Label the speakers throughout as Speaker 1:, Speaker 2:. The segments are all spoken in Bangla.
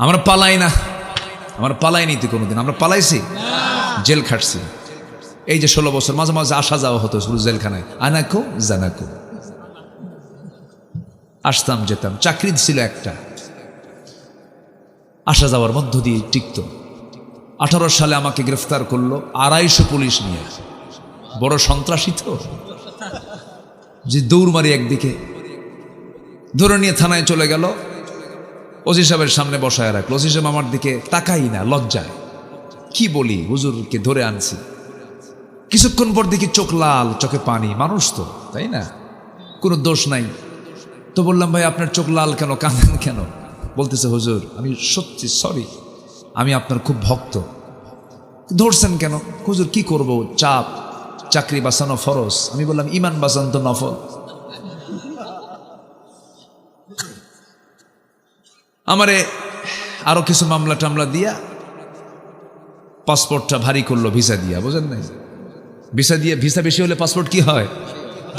Speaker 1: আমরা পালাই না, আমরা পালাইনি তো কোনোদিন। আমরা পালাইছি, জেল খাটছি। এই যে 16 বছর মাঝে মাঝে আসা যাওয়া হতো শুধু জেলখানায়, আনাকো জানাকো, আসতাম যেতাম। চাকরি ছিল একটা, আসা যাওয়ার মধ্য দিয়ে টিকত। 18 সালে আমাকে গ্রেফতার করলো 250 পুলিশ নিয়ে। বড় সন্ত্রাসী তো, যে দৌড় মারি একদিকে ধরে নিয়ে থানায় চলে গেল। ওসি সাহেবের সামনে বসায় রাখলো। ওসি সাহেব আমার দিকে তাকাই না, লজ্জায়। কি বলি, হুজুরকে ধরে আনছি। কিছুক্ষণ পর দেখি চোখ লাল, চোখে পানি। মানুষ তো, তাই না, কোনো দোষ নাই। তো বললাম, ভাই আপনার চোখ লাল কেন, কাঁদেন কেন? বলতেছে, হুজুর আমি সত্যি সরি, আমি আপনার খুব ভক্ত। ধরছেন কেন? হুজুর কি করব, চাপ, চাকরি বাঁচানো ফরজ। আমি বললাম, ইমান বাঁচানো তো নফল। আমারে আরো কিছু মামলা টামলা দিয়া পাসপোর্টটা ভারী করলো, ভিসা দিয়া, বুঝেন নাই? ভিসা দিয়ে, ভিসা বেশি হলে পাসপোর্ট কি হয়,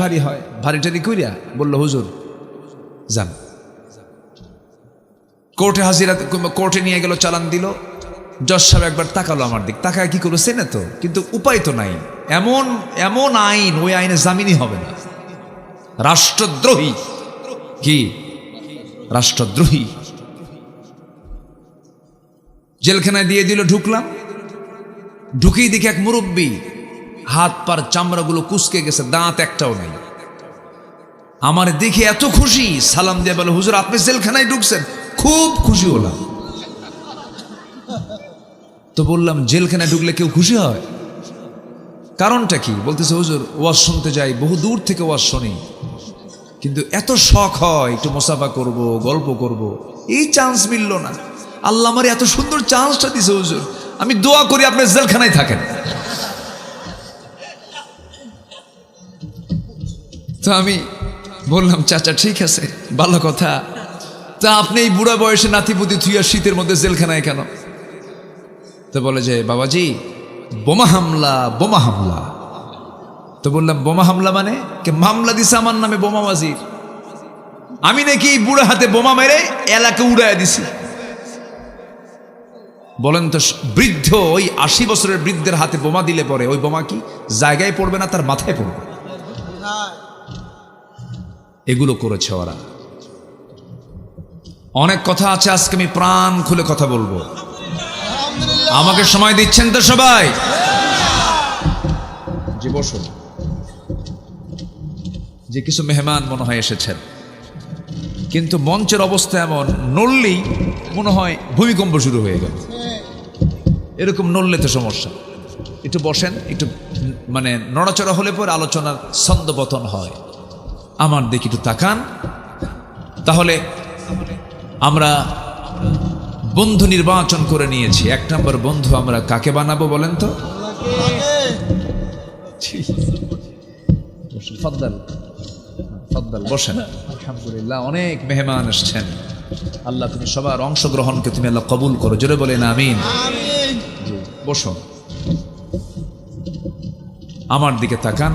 Speaker 1: ভারী হয়। ভারী টারি কইরা বললো, হুজুর যান। কোর্টে হাজিরা, কোর্টে নিয়ে গেল, চালান দিল। জজ সাহেব একবার তাকালো আমার দিক, তাকায় কি করলো চেনে তো, কিন্তু উপায় তো নাই। এমন এমন আইন, ওই আইনে জামিনই হবে না। রাষ্ট্রদ্রোহী, কি রাষ্ট্রদ্রোহী। জেলখানায় দিয়ে দিল। ঢুকলাম, ঢুকেই দেখি এক মুরব্বী, হাত পার চামড়াগুলো কুচকে গেছে, দাঁত একটাও নাই। আমার দেখে এত খুশি, সালাম দিয়ে বলে, হুজুর আপনি জেলখানায় ঢুকছেন? খুব খুশি হলাম। তো বললাম, জেলখানায় ঢুকলে কেউ খুশি হয়? কারণটা কি? বলতেছে, হুজুর ওয়াজ শুনতে যাই, বহু দূর থেকে ওয়াজ শুনি, কিন্তু এত শখ হয় একটু মুসাফা করব, গল্প করব, এই চান্স মিলল না। আল্লাহ আমার এত সুন্দর চান্সটা দিছে হুজুর, আমি দোয়া করি আপনি জেলখানায় থাকেন। তো আমি বললাম, চাচা ঠিক আছে, ভালো কথা, তা আপনি এই বুড়া বয়সে নাতিপুতি থুইয়া শীতের মধ্যে জেলখানায় কেন? তো বলে যে, বাবাজি বোমা হামলা, বোমা হামলা। তো বললাম, বোমা হামলা মানে? কে মামলা দিছে আমার নামে বোমাবাজির, আমি নাকি বুড়া হাতে বোমা মেরে এলাকা উড়াইয়া দিছি। বলেন তো, বৃদ্ধ, ওই 80 বছরের বৃদ্ধের হাতে বোমা দিলে পরে ওই বোমা কি জায়গায় পড়বে না, তার মাথায় পড়বে। এগুলো করেছে ওরা। অনেক কথা আছে, আজকে আমি প্রাণ খুলে কথা বলবো। আমাকে সময় দিচ্ছেন তো সবাই? জি বসুন। যে কিছু মেহমান মনে হয় এসেছেন, কিন্তু মঞ্চের অবস্থা এমন, নড়লেই মনে হয় ভূমিকম্প শুরু হয়ে গেল। এরকম নড়লে তো সমস্যা। একটু বসেন, একটু মানে নড়াচড়া হলে পরে আলোচনার ছন্দপতন হয়। আমার দিকে একটু তাকান, তাহলে আমরা বন্ধু নির্বাচন করে নিয়েছি। 1 নম্বর বন্ধু আমরা কাকে বানাবো বলেন তো? ফদ্দাল ফদ্দাল বসেন। আলহামদুলিল্লাহ, অনেক মেহমান আসছেন। আল্লাহ তুমি সবার অংশগ্রহণকে তুমি আল্লাহ কবুল করো, জোরে বলেন আমিন। বসো, আমার দিকে তাকান।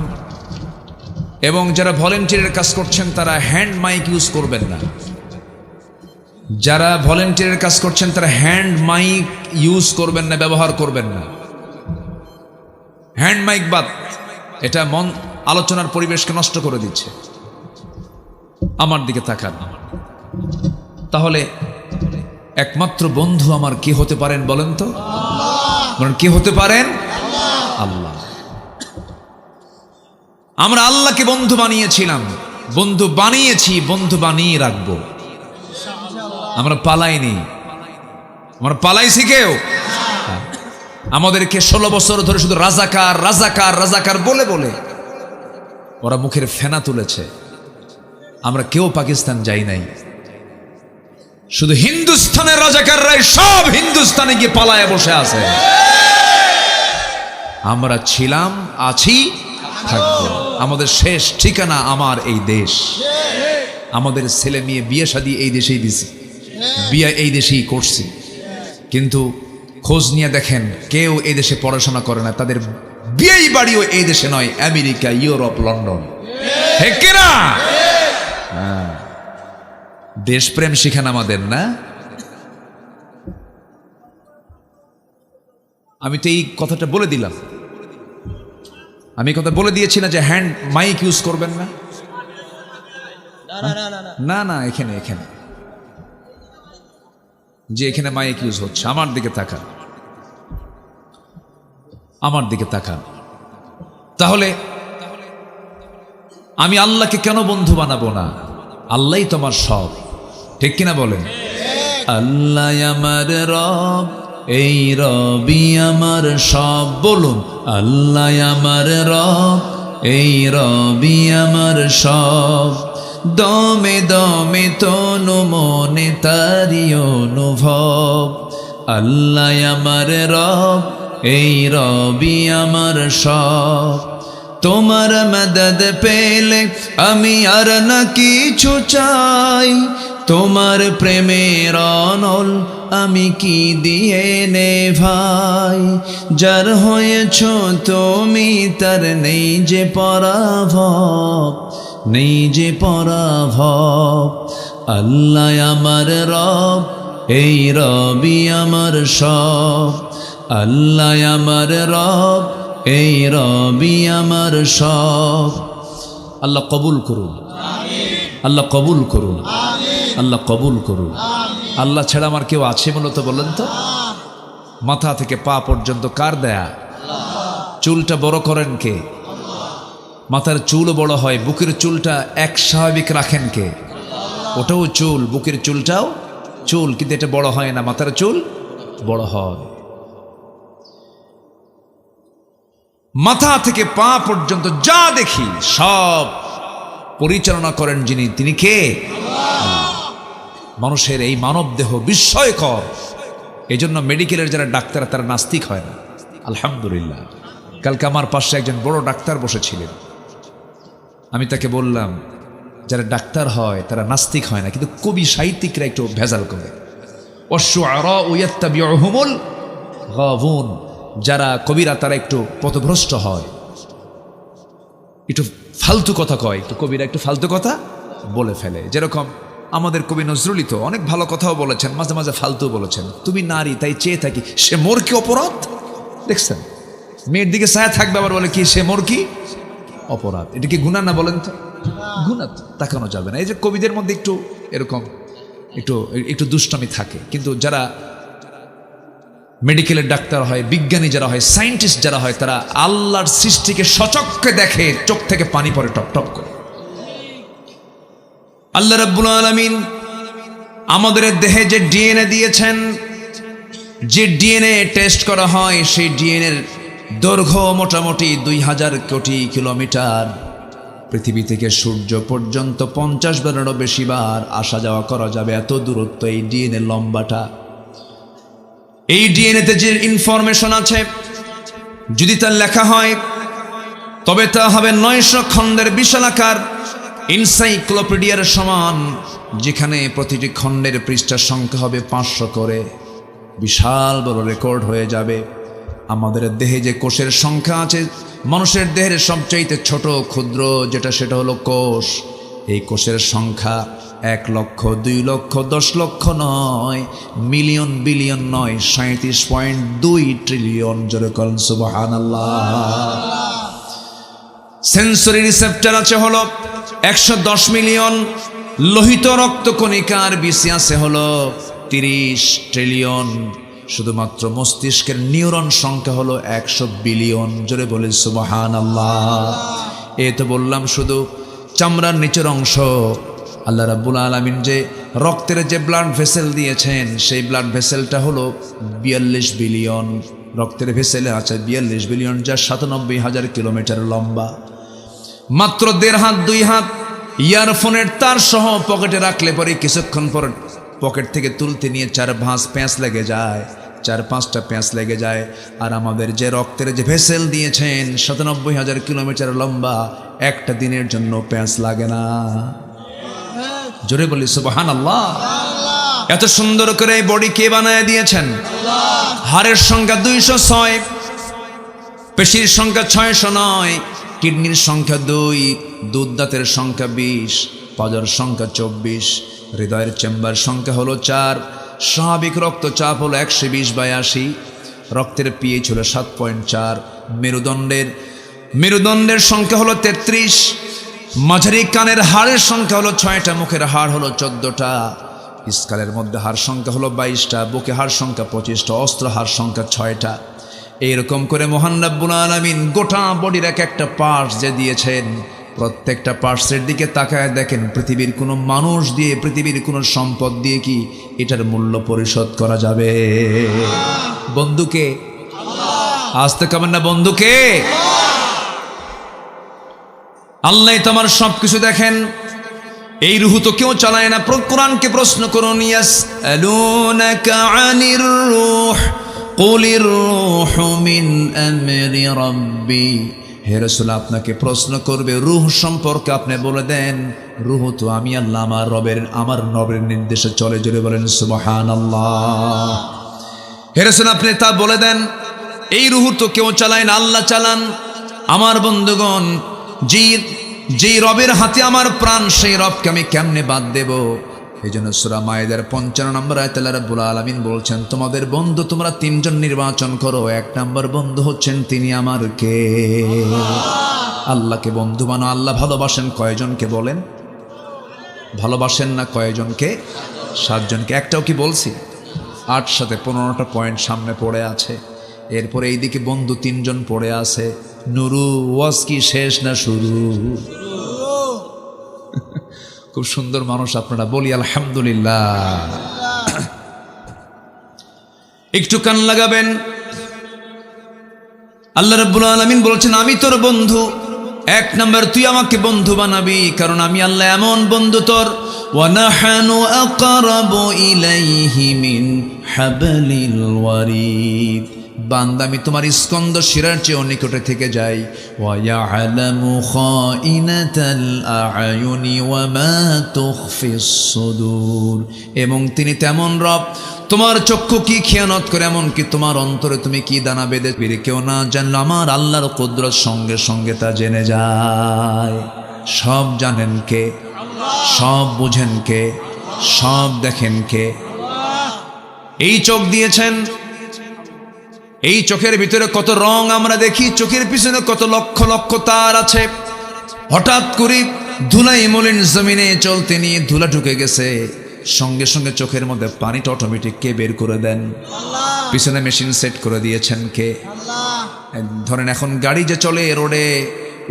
Speaker 1: এবং যারা ভলেন্টিয়ারের কাজ করছেন তারা হ্যান্ড মাইক ইউজ করবেন না। যারা ভলেন্টিয়ারের কাজ করছেন তারা হ্যান্ড মাইক ইউজ করবেন না, ব্যবহার করবেন না। হ্যান্ড মাইক বাদ, এটা আলোচনার পরিবেশকে নষ্ট করে দিচ্ছে। আমার দিকে তাকান। তাহলে একমাত্র বন্ধু আমার কে হতে পারেন বলেন তো? কে হতে পারেন? আল্লাহ। আমরা আল্লাহকে বন্ধু বানিয়েছিলাম, বন্ধু বানিয়েছি, বন্ধু বানিয়ে রাখবো। আমরা পালাইনি, আমরা পালাইছি কেউ? আমাদেরকে 16 বছর ধরে শুধু রাজাকার রাজাকার রাজাকার বলে বলে ওরা মুখের ফেনা তুলেছে। আমরা কেউ পাকিস্তান যাই নাই, শুধু হিন্দুস্তানের রাজাকাররাই সব হিন্দুস্তানে গিয়ে পালায় বসে আছে। আমরা ছিলাম, আছি, থাকবো। আমাদের শেষ ঠিকানা আমার এই দেশ। আমাদের ছেলে মেয়ে বিয়ে শাদী এই দেশেই দিছি, বিয়ে এই দেশেই করছি, কিন্তু খোঁজ নিয়ে দেখেন কেউ এই দেশে পড়াশোনা করে না, তাদের বিয়েই বাড়িও এই দেশে নয়, আমেরিকা, ইউরোপ, লন্ডন। দেশপ্রেম শিখান আমাদের না? আমি তো এই কথাটা বলে দিলাম, আমি কথা বলে দিয়েছি না যে হ্যান্ড মাইক ইউজ করবেন না। না না, এখানে এখানে যে এখানে মাইক ইউজ হচ্ছে, আমার দিকে তাকান, আমার দিকে তাকান। তাহলে আমি আল্লাহকে কেন বন্ধু বানাবো না? আল্লাহই তোমার সব, ঠিক কিনা বলেন? আল্লাহ আমার রব, এই রবি আমার সব। বলুন, আল্লাহ আমার রব, এই রবি আমার সব। দমে দমে তনু মনে তারি অনুভব। আল্লাহ আমার রব, এই রবি আমার সব। তোমার মদদ পেলে আমি আর না কিছু চাই, তোমার প্রেমের অনল আমি কি দিয়ে নে ভাই। যার হয়েছ তুমি তার নেই যে পরাভব, নেই যে পরাভব। আল্লাহ আমার রব, এই রবি আমার সব। আল্লাহ আমার রব, এই রবি আমার সব। আল্লাহ কবুল করুন, আল্লাহ কবুল করুন, আল্লাহ কবুল করুন। আল্লাহ ছাড়া আমার কেউ আছে মূলত বলেন তো? মাথা থেকে পা পর্যন্ত কার দেয়া? চুলটা বড় করেন কে? মাথার চুলও বড় হয়, বুকের চুলটা এক স্বাভাবিক রাখেন কে? ওটাও চুল, বুকের চুলটাও চুল, কিন্তু এটা বড় হয় না, মাথার চুল বড় হয়। মাথা থেকে পা পর্যন্ত যা দেখি সব পরিচালনা করেন যিনি, তিনি কে? মানুষের এই মানব দেহ বিস্ময়কর। এই জন্য মেডিকেলের যারা ডাক্তার তারা নাস্তিক হয় না, আলহামদুলিল্লাহ। কালকে আমার পাশে একজন বড় ডাক্তার বসেছিলেন, আমি তাকে বললাম যারা ডাক্তার হয় তারা নাস্তিক হয় না, কিন্তু কবি সাহিত্যিকরা একটু ভেজাল করে। অশ্শুআরা ইয়াত্তাবিউহুমুল গাবুন, যারা কবিরা তারা একটু পথভ্রষ্ট হয়, একটু ফালতু কথা কয়, একটু কবিরা একটু ফালতু কথা বলে ফেলে। যেরকম আমাদের কবি নজরুলই তো অনেক ভালো কথাও বলেছেন, মাঝে মাঝে ফালতু বলেছেন। তুমি নারী তাই চেয়ে থাকি, সে মোর কি অপরাধ? দেখছেন, মেয়ের দিকে ছায়া থাকবে আবার বলে কি সে মোর কি অপরাধ। এটা কি গুনাহ না বলেন তো? গুনাহ, তাকানো যাবে না। এই যে কবিদের মধ্যে একটু এরকম একটু একটু দুষ্টামি থাকে, কিন্তু যারা মেডিকেলের ডাক্তার হয়, বিজ্ঞানী যারা হয়, সায়েন্টিস্ট যারা হয়, তারা আল্লাহর সৃষ্টিকে সচক্ষে দেখে, চোখ থেকে পানি পড়ে টপ টপ করে। আল্লাহ রাব্বুল আলামিন আমাদের দেহে যে ডিএনএ দিয়েছেন, যে ডিএনএ টেস্ট করা হয়, সেই ডিএনএর দৈর্ঘ্য মোটামুটি 2000 কোটি কিলোমিটার। পৃথিবী থেকে সূর্য পর্যন্ত 50 বারেরও বেশি বার আসা যাওয়া করা যাবে, এত দূরত্ব এই ডিএনএ লম্বাটা। এই ডিএনএতে যে ইনফরমেশন আছে, যদি তা লেখা হয় তবে তা হবে 900 খণ্ডের বিশালাকার এনসাইক্লোপিডিয়ার সমান, যেখানে প্রতিটি খণ্ডের পৃষ্ঠার সংখ্যা হবে 500 করে। বিশাল বড় রেকর্ড হয়ে যাবে। আমাদের দেহে যে কোষের সংখ্যা আছে, মানুষের দেহের সবচাইতে ছোট ক্ষুদ্র যেটা, সেটা হলো কোষ। এই কোষের সংখ্যা 1 লক্ষ, 2 লক্ষ, 10 লক্ষ নয়, মিলিয়ন বিলিয়ন নয়, 37.2 ট্রিলিয়ন। জোরে বলেন সুবহানাল্লাহ। সেন্সরি রিসেপ্টর আছে হলো 110 মিলিয়ন, লোহিত রক্তকণিকার বিসি আছে হলো 30 ট্রিলিয়ন। শুধুমাত্র মস্তিষ্কের নিউরন সংখ্যা হলো 100 বিলিয়ন। জোরে বলেন সুবহানাল্লাহ। এই তো বললাম শুধু চামড়ার নিচের অংশ। আল্লাহ রাব্বুল আলামিন যে রক্তের যে ব্লাড ভেসেল দিয়েছেন, সেই ব্লাড ভেসেলটা হলো 42 বিলিয়ন। রক্তের ভেসেলে আছে 42 বিলিয়ন, যা 97,000 কিলোমিটার লম্বা। মাত্র 1.5 হাত 2 হাত ইয়ারফোনের তার সহ পকেটে রাখলে পরে কিছুক্ষণ পর পকেট থেকে তুলতে নিয়ে 4-5 প্যাঁচ লেগে যায়, 4-5টা প্যাঁচ লেগে যায়। আর আমাদের যে রক্তের যে ভেসেল দিয়েছেন 97,000 কিলোমিটার লম্বা, একটা দিনের জন্য প্যাঁচ লাগে না। জোরে বলি সুবহানাল্লাহ। এত সুন্দর করে এই বডি কে বানায় দিয়েছেন? হাড়ের সংখ্যা 206, পেশির সংখ্যা 609, কিডনির সংখ্যা 2, দুধ দাঁতের সংখ্যা 20, পাজর সংখ্যা 24, হৃদয়ের চেম্বার সংখ্যা হলো 4, স্বাভাবিক রক্তচাপ হলো 120/80, রক্তের পিএইচ হলো 7.4, মেরুদণ্ডের সংখ্যা হলো 33, মাঝারি কানের হাড়ের সংখ্যা হলো 6টা, মুখের হাড় হলো 14টা, স্কালের মধ্যে হাড় সংখ্যা হলো 22টা, বুকে হাড় সংখ্যা 25টা, অস্ত্র হাড় সংখ্যা 6টা। এইরকম করে মহান রব্বুল আলামিন গোটা বডির এক একটা পার্টস যে দিয়েছেন, প্রত্যেকটা পার্টসের দিকে তাকায় দেখেন পৃথিবীর কোনো মানুষ দিয়ে, পৃথিবীর কোনো সম্পদ দিয়ে কি এটার মূল্য পরিশোধ করা যাবে? বন্ধুকে আসতে কামেন না, বন্ধুকে আল্লাহ তোমার সবকিছু দেখেন। এই রূহ তো কেউ চালায় না। কোরআনকে প্রশ্ন করুন, ইয়াসআলুনাকা আনির রূহ কুলির রূহু মিন আমরি রাব্বি। হে রাসূল, আপনাকে প্রশ্ন করবে রূহ সম্পর্কে, আপনি বলে দেন রূহ তো আমি আল্লাহ আমার রবের নির্দেশে চলে। জোরে বলেন সুবহানাল্লাহ। হে রাসূল, আপনি তা বলে দেন এই রূহ তো কেউ চালায় না, আল্লাহ চালান। আমার বন্ধুগণ, যেই রবের হাতে আমার প্রাণ, সেই রবকে আমি কেমনে বাদ দেব? এই জন্য সূরা মায়েদার 55 নম্বর আয়াতে আল্লাহ রাব্বুল আলামিন বলছেন, তোমাদের বন্ধু তোমরা 3 জন নির্বাচন করো। 1 নম্বর বন্ধু হচ্ছেন তিনি আমার কে? আল্লাহকে বন্ধু বানো। আল্লাহ ভালোবাসেন কয়জনকে বলেন? ভালোবাসেন না কয়জনকে? 7 জনকে। একটাও কি বলছি? 8 সাথে 15টা পয়েন্ট সামনে পড়ে আছে। এরপরে এইদিকে বন্ধু 3 জন পড়ে আছে। নুরু, ওয়াজ কি শেষ না শুরু? খুব সুন্দর মানুষ আপনারা, বলি আলহামদুলিল্লাহ। একটু কান লাগাবেন। আল্লাহ রাব্বুল আলামিন বলছেন, আমি তোর বন্ধু। 1 নাম্বার, তুই আমাকে বন্ধু বানাবি, কারণ আমি আল্লাহ এমন বন্ধু তোর। ওয়া নাহানু আকরাবু ইলাইহি মিন হাবলিল ওয়ারিদ। বান্দা, আমি তোমার স্কন্দ শিরার চেয়ে নিকটে থেকে যাই। ওয়া ইয়ালামু খাইনাতাল আ'য়ুনি ওয়া মা তুখফিস সুদূর। এবং তিনি তেমন রব, তোমার চক্ষু কি খেয়ানত করে, এমনকি তোমার অন্তরে তুমি কি দানা বেঁধে কেউ না জানলো, আমার আল্লাহর কুদরত সঙ্গে সঙ্গে তা জেনে যায়। সব জানেন কে? সব বুঝেন কে? সব দেখেন কে? এই চোখ দিয়েছেন, এই চোখের ভিতরে কত রং আমরা দেখি, চোখের পিছনে কত লক্ষ লক্ষ তার আছে। হঠাৎ করে ধুলাই মলিন জমিনে চলতে নিয়ে ধুলা ঢুকে গেছে, সঙ্গে সঙ্গে চোখের মধ্যে পানিটা অটোমেটিক কে বের করে দেন? পিছনে মেশিন সেট করে দিয়েছেন কে? ধরেন এখন গাড়ি যে চলে রোডে,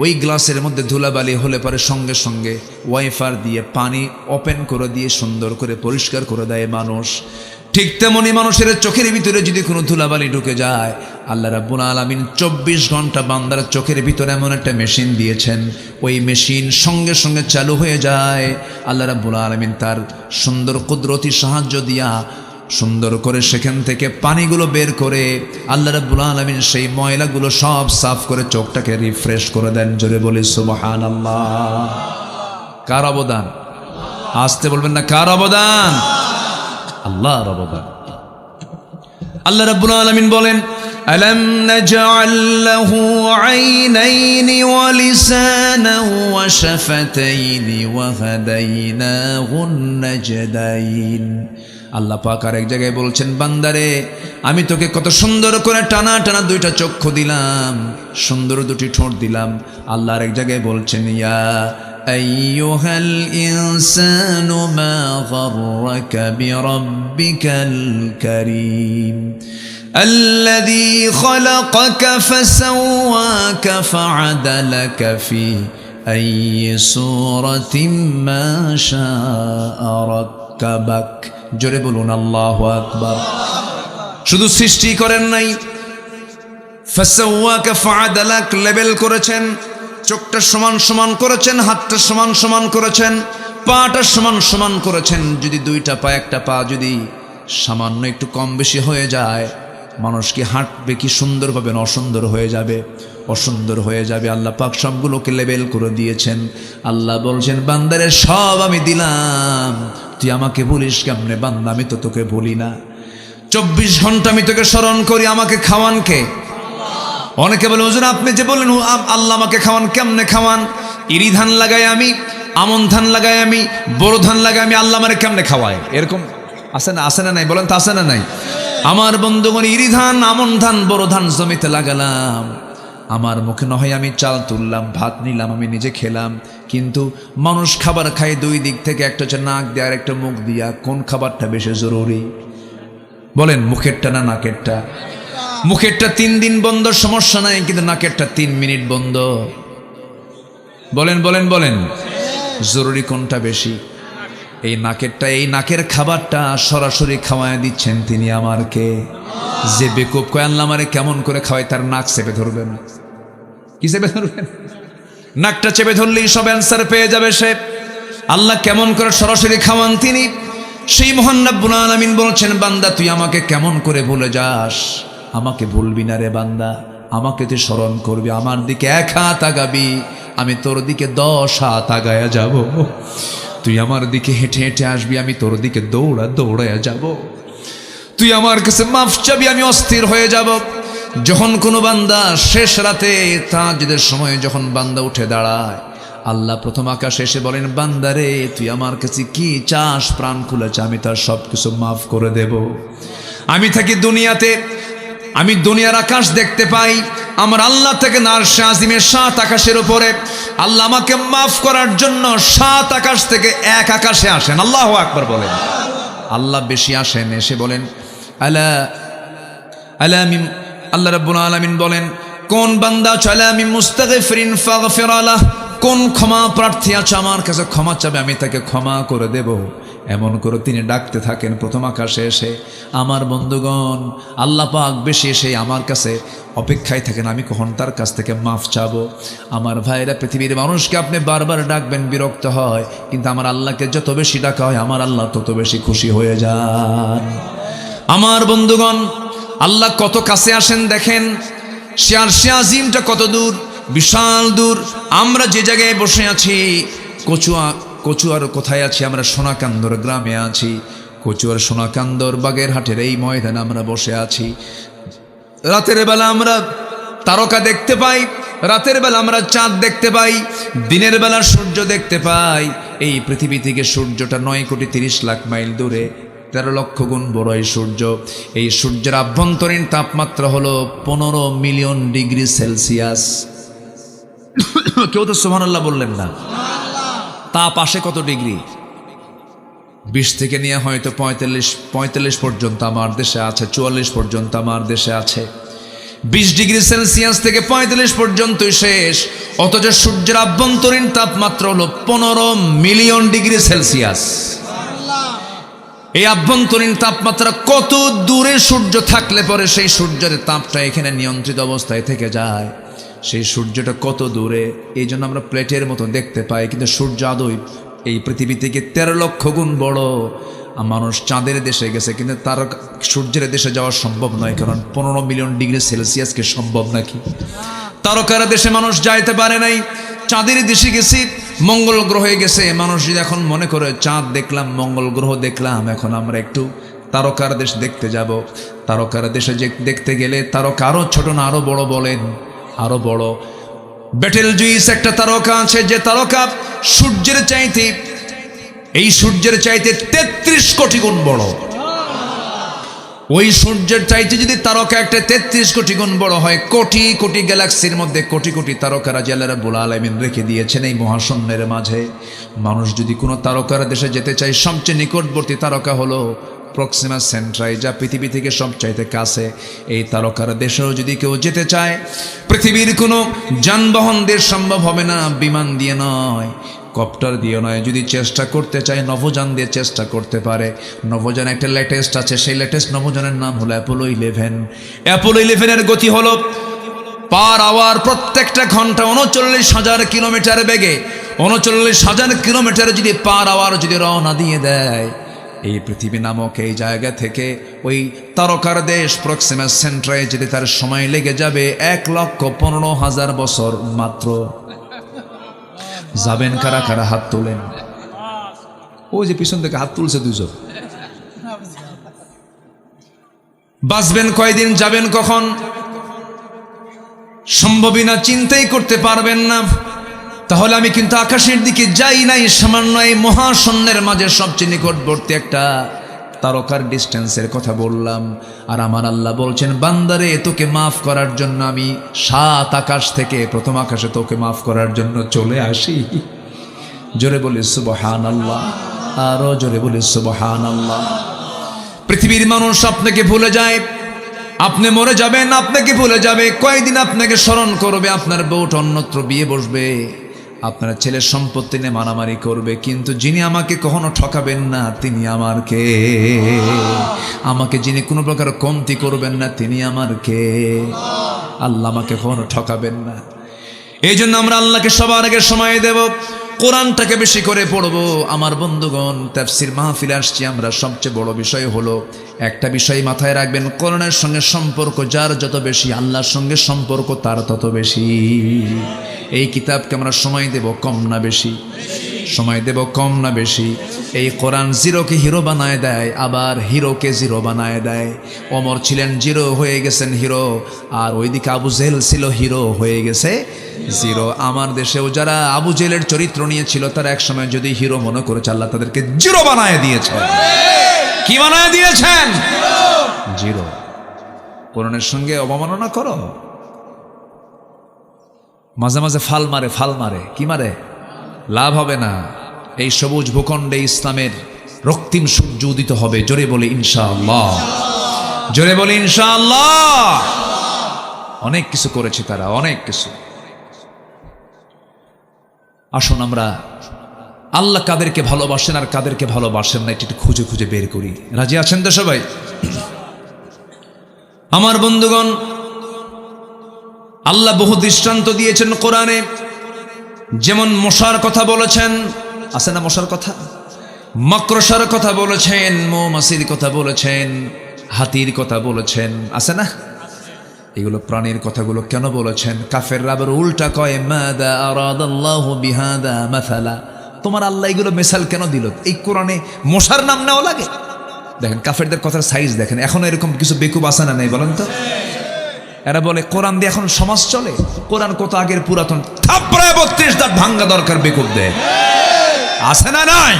Speaker 1: ওই গ্লাসের মধ্যে ধুলাবালি হলে পরে সঙ্গে সঙ্গে ওয়াইফার দিয়ে পানি ওপেন করে দিয়ে সুন্দর করে পরিষ্কার করে দেয় মানুষ। ঠিক তেমনি মানুষের চোখের ভিতরে যদি কোনো ধুলাবালি ঢুকে যায়, আল্লাহ রাব্বুল আলামিন 24 ঘন্টা বান্দার চোখের ভিতরে এমন একটা মেশিন দিয়েছেন, ওই মেশিন সঙ্গে সঙ্গে চালু হয়ে যায়। আল্লাহ রাব্বুল আলামিন তার সুন্দর কুদরতি সাহায্য দিয়া সুন্দর করে সেখান থেকে পানিগুলো বের করে আল্লাহ রাব্বুল আলামিন সেই ময়লাগুলো সব সাফ করে চোখটাকে রিফ্রেশ করে দেন। জোরে বলি সুবহানাল্লাহ। কার অবদান? আসতে বলবেন না, কার অবদান? আল্লাহর অবদান। আল্লাহ রাব্বুল আলামিন বলেন, আলাম নাজআল লাহু আইনাইনি ওয়া লিসানান ওয়া শাফাতাইনি ওয়া হাদাইনাহুন নাজদাইন। আল্লাহ পাক আর এক জায়গায় বলছেন, বান্দারে আমি তোকে কত সুন্দর করে টানা টানা 2টা চক্ষু দিলাম, সুন্দর 2টি ঠোঁট দিলাম। আল্লাহ আর এক জায়গায় বলছেন, ইয়া আইয়ুহাল ইনসানু মা গাররাকা বিরাব্বিকাল কারীম الذي خلقك فسواك فعدلك في أي صورة ما شاء ركبك। জোরে বলুন আল্লাহু আকবার। শুধু সৃষ্টি করেন নাই, ফাসাওয়াকা ফাআদালাক, লেভেল করেছেন, চোখটা সমান সমান করেছেন, হাতটা সমান সমান করেছেন, পাটা সমান সমান করেছেন। যদি 2টা পা 1টা পা যদি সামান্য একটু কম বেশি হয়ে যায়, মানুষ কি হাঁটবে কি সুন্দরভাবে? অসুন্দর হয়ে যাবে, অসুন্দর হয়ে যাবে। আল্লাহ পাক সবগুলোকে লেবেল করে দিয়েছেন। আল্লাহ বলছেন, বান্দারে সব আমি দিলাম, তুই আমাকে বলিস কেমনে? বান্দা, আমি তো তোকে বলি না। 24 ঘন্টা আমি তোকে স্মরণ করি, আমাকে খাওয়ান কে? অনেকে বলে, হুজুর আপনি যে বলেন আল্লাহ আমাকে খাওয়ান, কেমনে খাওয়ান? ইরি ধান লাগাই আমি, আমন ধান লাগাই আমি, বড় ধান লাগাই আমি, আল্লাহ আমারে কেমনে খাওয়ায়? এরকম আছে না? আছে না নাই? বলেন তো আছে না নাই? আমার বন্ধুগণ, ইরি ধান, আমন ধান, বড় ধান জমিতে লাগালাম, আমার মুখে নয় আমি চাল তুললাম, ভাত নিলাম, আমি নিজে খেলাম, কিন্তু মানুষ খাবার খায় দুই দিক থেকে, একটা হচ্ছে নাক দিয়ে আর একটা মুখ দিয়া। কোন খাবারটা বেশি জরুরি বলেন, মুখেরটা না নাকেরটা? মুখেরটা 3 দিন বন্ধ সমস্যা নাই, কিন্তু নাকেরটা 3 মিনিট বন্ধ। বলেন বলেন বলেন, জরুরি কোনটা বেশি? এই নাকেরটা। এই নাকের খাবারটা সরাসরি খাওয়ায় দিচ্ছেন তিনি আমারকে। যে বেকুব কয় আল্লাহ আমারে কেমন করে খাওয়ায়, তার নাক চেপে ধরবেন। কি চেপে ধরবেন? নাকটা চেপে ধরলেই সব অ্যান্সার পেয়ে যাবে সে। আল্লাহ কেমন করে সরাসরি খাওয়ান তিনি। সেই মহান রব্বুল আলামিন বলছেন, বান্দা তুই আমাকে কেমন করে ভুলে যাস? আমাকে ভুলবি না রে বান্দা, আমাকে তুই স্মরণ করবি, আমার দিকে 1 হাত আগাবি, আমি তোর দিকে 10 হাত আগায়া যাব। তুই আমার দিকে হেঁটে হেঁটে আসবি, আমি তোর দিকে দৌড়ায়া যাব। তুই আমার কাছে মাফ চাবি, আমি অস্থির হয়ে যাব। যখন কোনো বান্দা শেষ রাতে তাহাজ্জুদের সময় যখন বান্দা উঠে দাঁড়ায়, আল্লাহ প্রথম আকাশে এসে বলেন, বান্দারে তুই আমার কাছে কি চাস? প্রাণ খুলেছে, আমি তার সব কিছু মাফ করে দেব। আমি থাকি দুনিয়াতে, আমি দুনিয়ার আকাশ দেখতে পাই, আমার আল্লাহ থেকে আরশে আজিমের 7 আকাশের উপরে আল্লাহ আমাকে মাফ করার জন্য 7 আকাশ থেকে 1 আকাশে আসেন। আল্লাহু আকবার বলেন। আল্লাহ বেশি আসেন, এসে বলেন আলা আলামিন। আল্লাহ রাব্বুল আলামিন বলেন, কোন বান্দা আলা মিন মুস্তাগফিরিন ফাগফির লাহ, কোন ক্ষমা প্রার্থী আছে আমার কাছে ক্ষমা চাবে, আমি তাকে ক্ষমা করে দেব। এমন করে তিনি ডাকতে থাকেন প্রথম আকাশে এসে। আমার বন্ধুগণ, আল্লাহ পাক বেশি এসে আমার কাছে অপেক্ষায় থাকেন, আমি কখন তার কাছ থেকে মাফ চাবো। আমার ভাইরা, পৃথিবীর মানুষকে আপনি বারবার ডাকবেন, বিরক্ত হয়, কিন্তু আমার আল্লাহকে যত বেশি ডাকা হয়, আমার আল্লাহ তত বেশি খুশি হয়ে যান। আমার বন্ধুগণ, আল্লাহ কত কাছে আসেন দেখেন। আরশে আজিমটা কত দূর, বিশাল দূর। আমরা যে জায়গায় বসে আছি, কচুয়ার কোথায় আছি? আমরা সোনাকান্দর গ্রামে আছি। কচুয়ার সোনাকান্দর বাগেরহাটের এই ময়দানে আমরা বসে আছি। রাতের বেলা আমরা তারকা দেখতে পাই, রাতের বেলা আমরা চাঁদ দেখতে পাই, দিনের বেলা সূর্য দেখতে পাই। এই পৃথিবী থেকে সূর্যটা 9,30,00,000 মাইল দূরে, 13 লক্ষ গুণ বড় এই সূর্য। এই সূর্যের আভ্যন্তরীণ তাপমাত্রা হলো 15 মিলিয়ন ডিগ্রি সেলসিয়াস। কেউ তো সুবহানাল্লাহ বললেন না। তাপ আসে কত ডিগ্রি? 20 থেকে নিয়ে হয়তো 45 পর্যন্ত আমার দেশে আছে, 44 পর্যন্ত আমার দেশে আছে। 20 ডিগ্রি সেলসিয়াস থেকে 45 পর্যন্তই শেষ। অথচ সূর্যের আভ্যন্তরীণ তাপমাত্রা হলো 15 মিলিয়ন ডিগ্রি সেলসিয়াস। এই আভ্যন্তরীণ তাপমাত্রা কত দূরে সূর্য থাকলে পরে সেই সূর্যের তাপটা এখানে নিয়ন্ত্রিত অবস্থায় থেকে যায়? সেই সূর্যটা কত দূরে, এই জন্য আমরা প্লেটের মতো দেখতে পাই, কিন্তু সূর্য আদৌ এই পৃথিবী থেকে 13 লক্ষ গুণ বড়। মানুষ চাঁদের দেশে গেছে, কিন্তু তার সূর্যের দেশে যাওয়া সম্ভব নয়, কারণ 15 মিলিয়ন ডিগ্রি সেলসিয়াসকে সম্ভব নাকি? তারকার দেশে মানুষ যাইতে পারে নাই, চাঁদের দেশে গেছি, মঙ্গল গ্রহে গেছে। মানুষ যদি এখন মনে করে চাঁদ দেখলাম, মঙ্গল গ্রহ দেখলাম, এখন আমরা একটু তারকার দেশ দেখতে যাব। তারকার দেশে দেখতে গেলে তারকা আরো ছোট না আরো বড়? বলেন, আরো বড়। বেটেল জুইস একটা তারকা আছে, যে তারকা সূর্যের চাইতে, এই সূর্যের চাইতে 33 কোটি গুণ বড়। ওই সূর্যের চাইতে যদি তারকা একটা 33 কোটি গুণ বড় হয়, কোটি কোটি গ্যালাক্সির মধ্যে কোটি কোটি তারকারা আল্লাহ রাব্বুল আলামিন রেখে দিয়েছেন এই মহাশূন্যের মাঝে। মানুষ যদি কোনো তারকার দেশে যেতে চায়, সবচেয়ে নিকটবর্তী তারকা হলো প্রক্সিমা সেন্ট্রাই, যা পৃথিবী থেকে সবচাইতে কাছে। এই তারকার দেশেও যদি কেউ যেতে চায়, পৃথিবীর কোনো যানবাহন দিয়ে সম্ভব হবে না, বিমান দিয়ে নয়, কপ্টার দিয়ে নয়। যদি চেষ্টা করতে চায়, নভোযান দিয়ে চেষ্টা করতে পারে। নভোযান একটা লেটেস্ট আছে, সেই লেটেস্ট নভোযানের নাম হলো অ্যাপোলো 11। অ্যাপোলো 11-এর গতি হলো পার আওয়ার, প্রত্যেকটা ঘন্টা 39,000 কিলোমিটার বেগে। 39,000 কিলোমিটার যদি পার আওয়ার যদি রওনা দিয়ে দেয়, এই পৃথিবী নামক এই জায়গা থেকে ওই তারকার দেশ প্রক্সিমা সেন্ট্রায় যেতে তার সময় লেগে যাবে 1,15,000 বছর মাত্র। যাবেন কারা কারা? হাত তোলেন। ওই যে পিছন থেকে হাত তুলছে 2 জন। বাঁচবেন কয়দিন, যাবেন কখন? সম্ভবই না, চিন্তাই করতে পারবেন না। তাহলে আমি কিন্তু আকাশের দিকে যাই নাই, সামান্য এই মহাশূন্যের মাঝে সবচেয়ে নিকটবর্তী একটা তারকার ডিস্টেন্সের কথা বললাম। আর আমার আল্লাহ বলছেন, বান্দারে তোকে মাফ করার জন্য আমি 7 আকাশ থেকে প্রথম আকাশে তোকে মাফ করার জন্য চলে আসি। জোরে বলি সুবহানাল্লাহ, আরো জোরে বলি সুবহানাল্লাহ। পৃথিবীর মানুষ আপনাকে ভুলে যায়, আপনি মরে যাবেন, আপনাকে ভুলে যাবে, কয়েকদিন আপনাকে স্মরণ করবে, আপনার বউটা অন্যত্র বিয়ে বসবে, আপনার ছেলের সম্পত্তি নিয়ে মারামারি করবে, কিন্তু যিনি আমাকে কখনো ঠকাবেন না তিনি আমার কে? আমাকে যিনি কোনো প্রকার কমতি করবেন না তিনি আমার কে? আল্লাহ আমাকে কখনো ঠকাবেন না। এই জন্য আমরা আল্লাহকে সবার আগে সময় দেব, কোরআনটাকে বেশি করে পড়বো। আমার বন্ধুগণ, তাফসীর মাহফিলে আসছি আমরা, সবচেয়ে বড় বিষয় হলো একটা বিষয় মাথায় রাখবেন, কোরআনের সঙ্গে সম্পর্ক যার যত বেশি, আল্লাহর সঙ্গে সম্পর্ক তার তত বেশি। এই কিতাবকে আমরা সময় দেব কম না বেশি? সময় দেব কম না বেশি? এই কোরআন জিরোকে হিরো বানায় দেয়, আবার হিরোকে জিরো বানায় দেয়। ওমর ছিলেন জিরো, হয়ে গেছেন হিরো, আর ওইদিকে আবু জেহেল ছিল হিরো, হয়ে গেছে জিরো। আমার দেশেও যারা আবু জেহেলের চরিত্র নিয়েছিল তারা একসময় যদি হিরো মনে করেছে, আল্লাহ তাদেরকে জিরো বানায় দিয়েছেন। কি বানায় দিয়েছেন? জিরো। কোরআনের সঙ্গে অবমাননা করো, মাঝে মাঝে ফাল মারে, ফাল মারে, কি মারে? লাভ হবে না। এই সবুজ ভূখণ্ডে ইসলামের রক্তিম সূর্য উদিত হবে। জোরে বলে ইনশাআল্লাহ, জোরে বলে ইনশাআল্লাহ। অনেক কিছু করেছে তারা, অনেক কিছু। আসুন আমরা আল্লাহ কাদেরকে ভালোবাসেন আর কাদেরকে ভালোবাসেন না একটু খুঁজে খুঁজে বের করি। রাজি আছেন তো সবাই? আমার বন্ধুগণ, আল্লাহ বহু দৃষ্টান্ত দিয়েছেন কোরআনে। যেমন মশার কথা বলেছেন, আছে না মশার কথা? মাকড়সার কথা বলেছেন, মৌমাছির কথা বলেছেন, হাতির কথা বলেছেন, আছে না? এগুলো প্রাণীর কথাগুলো কেন বলেছেন? কাফেররা আবার উল্টা কয়, মাদা আরাদাল্লাহু বিহাদা মাসালা। তোমার আল্লাহ এগুলো মিসাল কেন দিল? এই কোরআনে মশার নাম নেওয়া লাগে? দেখেন কাফেরদের কথার সাইজ দেখেন। এখনো এরকম কিছু বেকুব আছে না নেই বলেন তো? এরা বলে কোরআন দিয়ে এখন সমাজ চলে। কোরআন কত আগের পুরাতন, থাপড়ায় 32 দাঁত ভাঙ্গা দরকার বেকুবদের। আছে না নাই?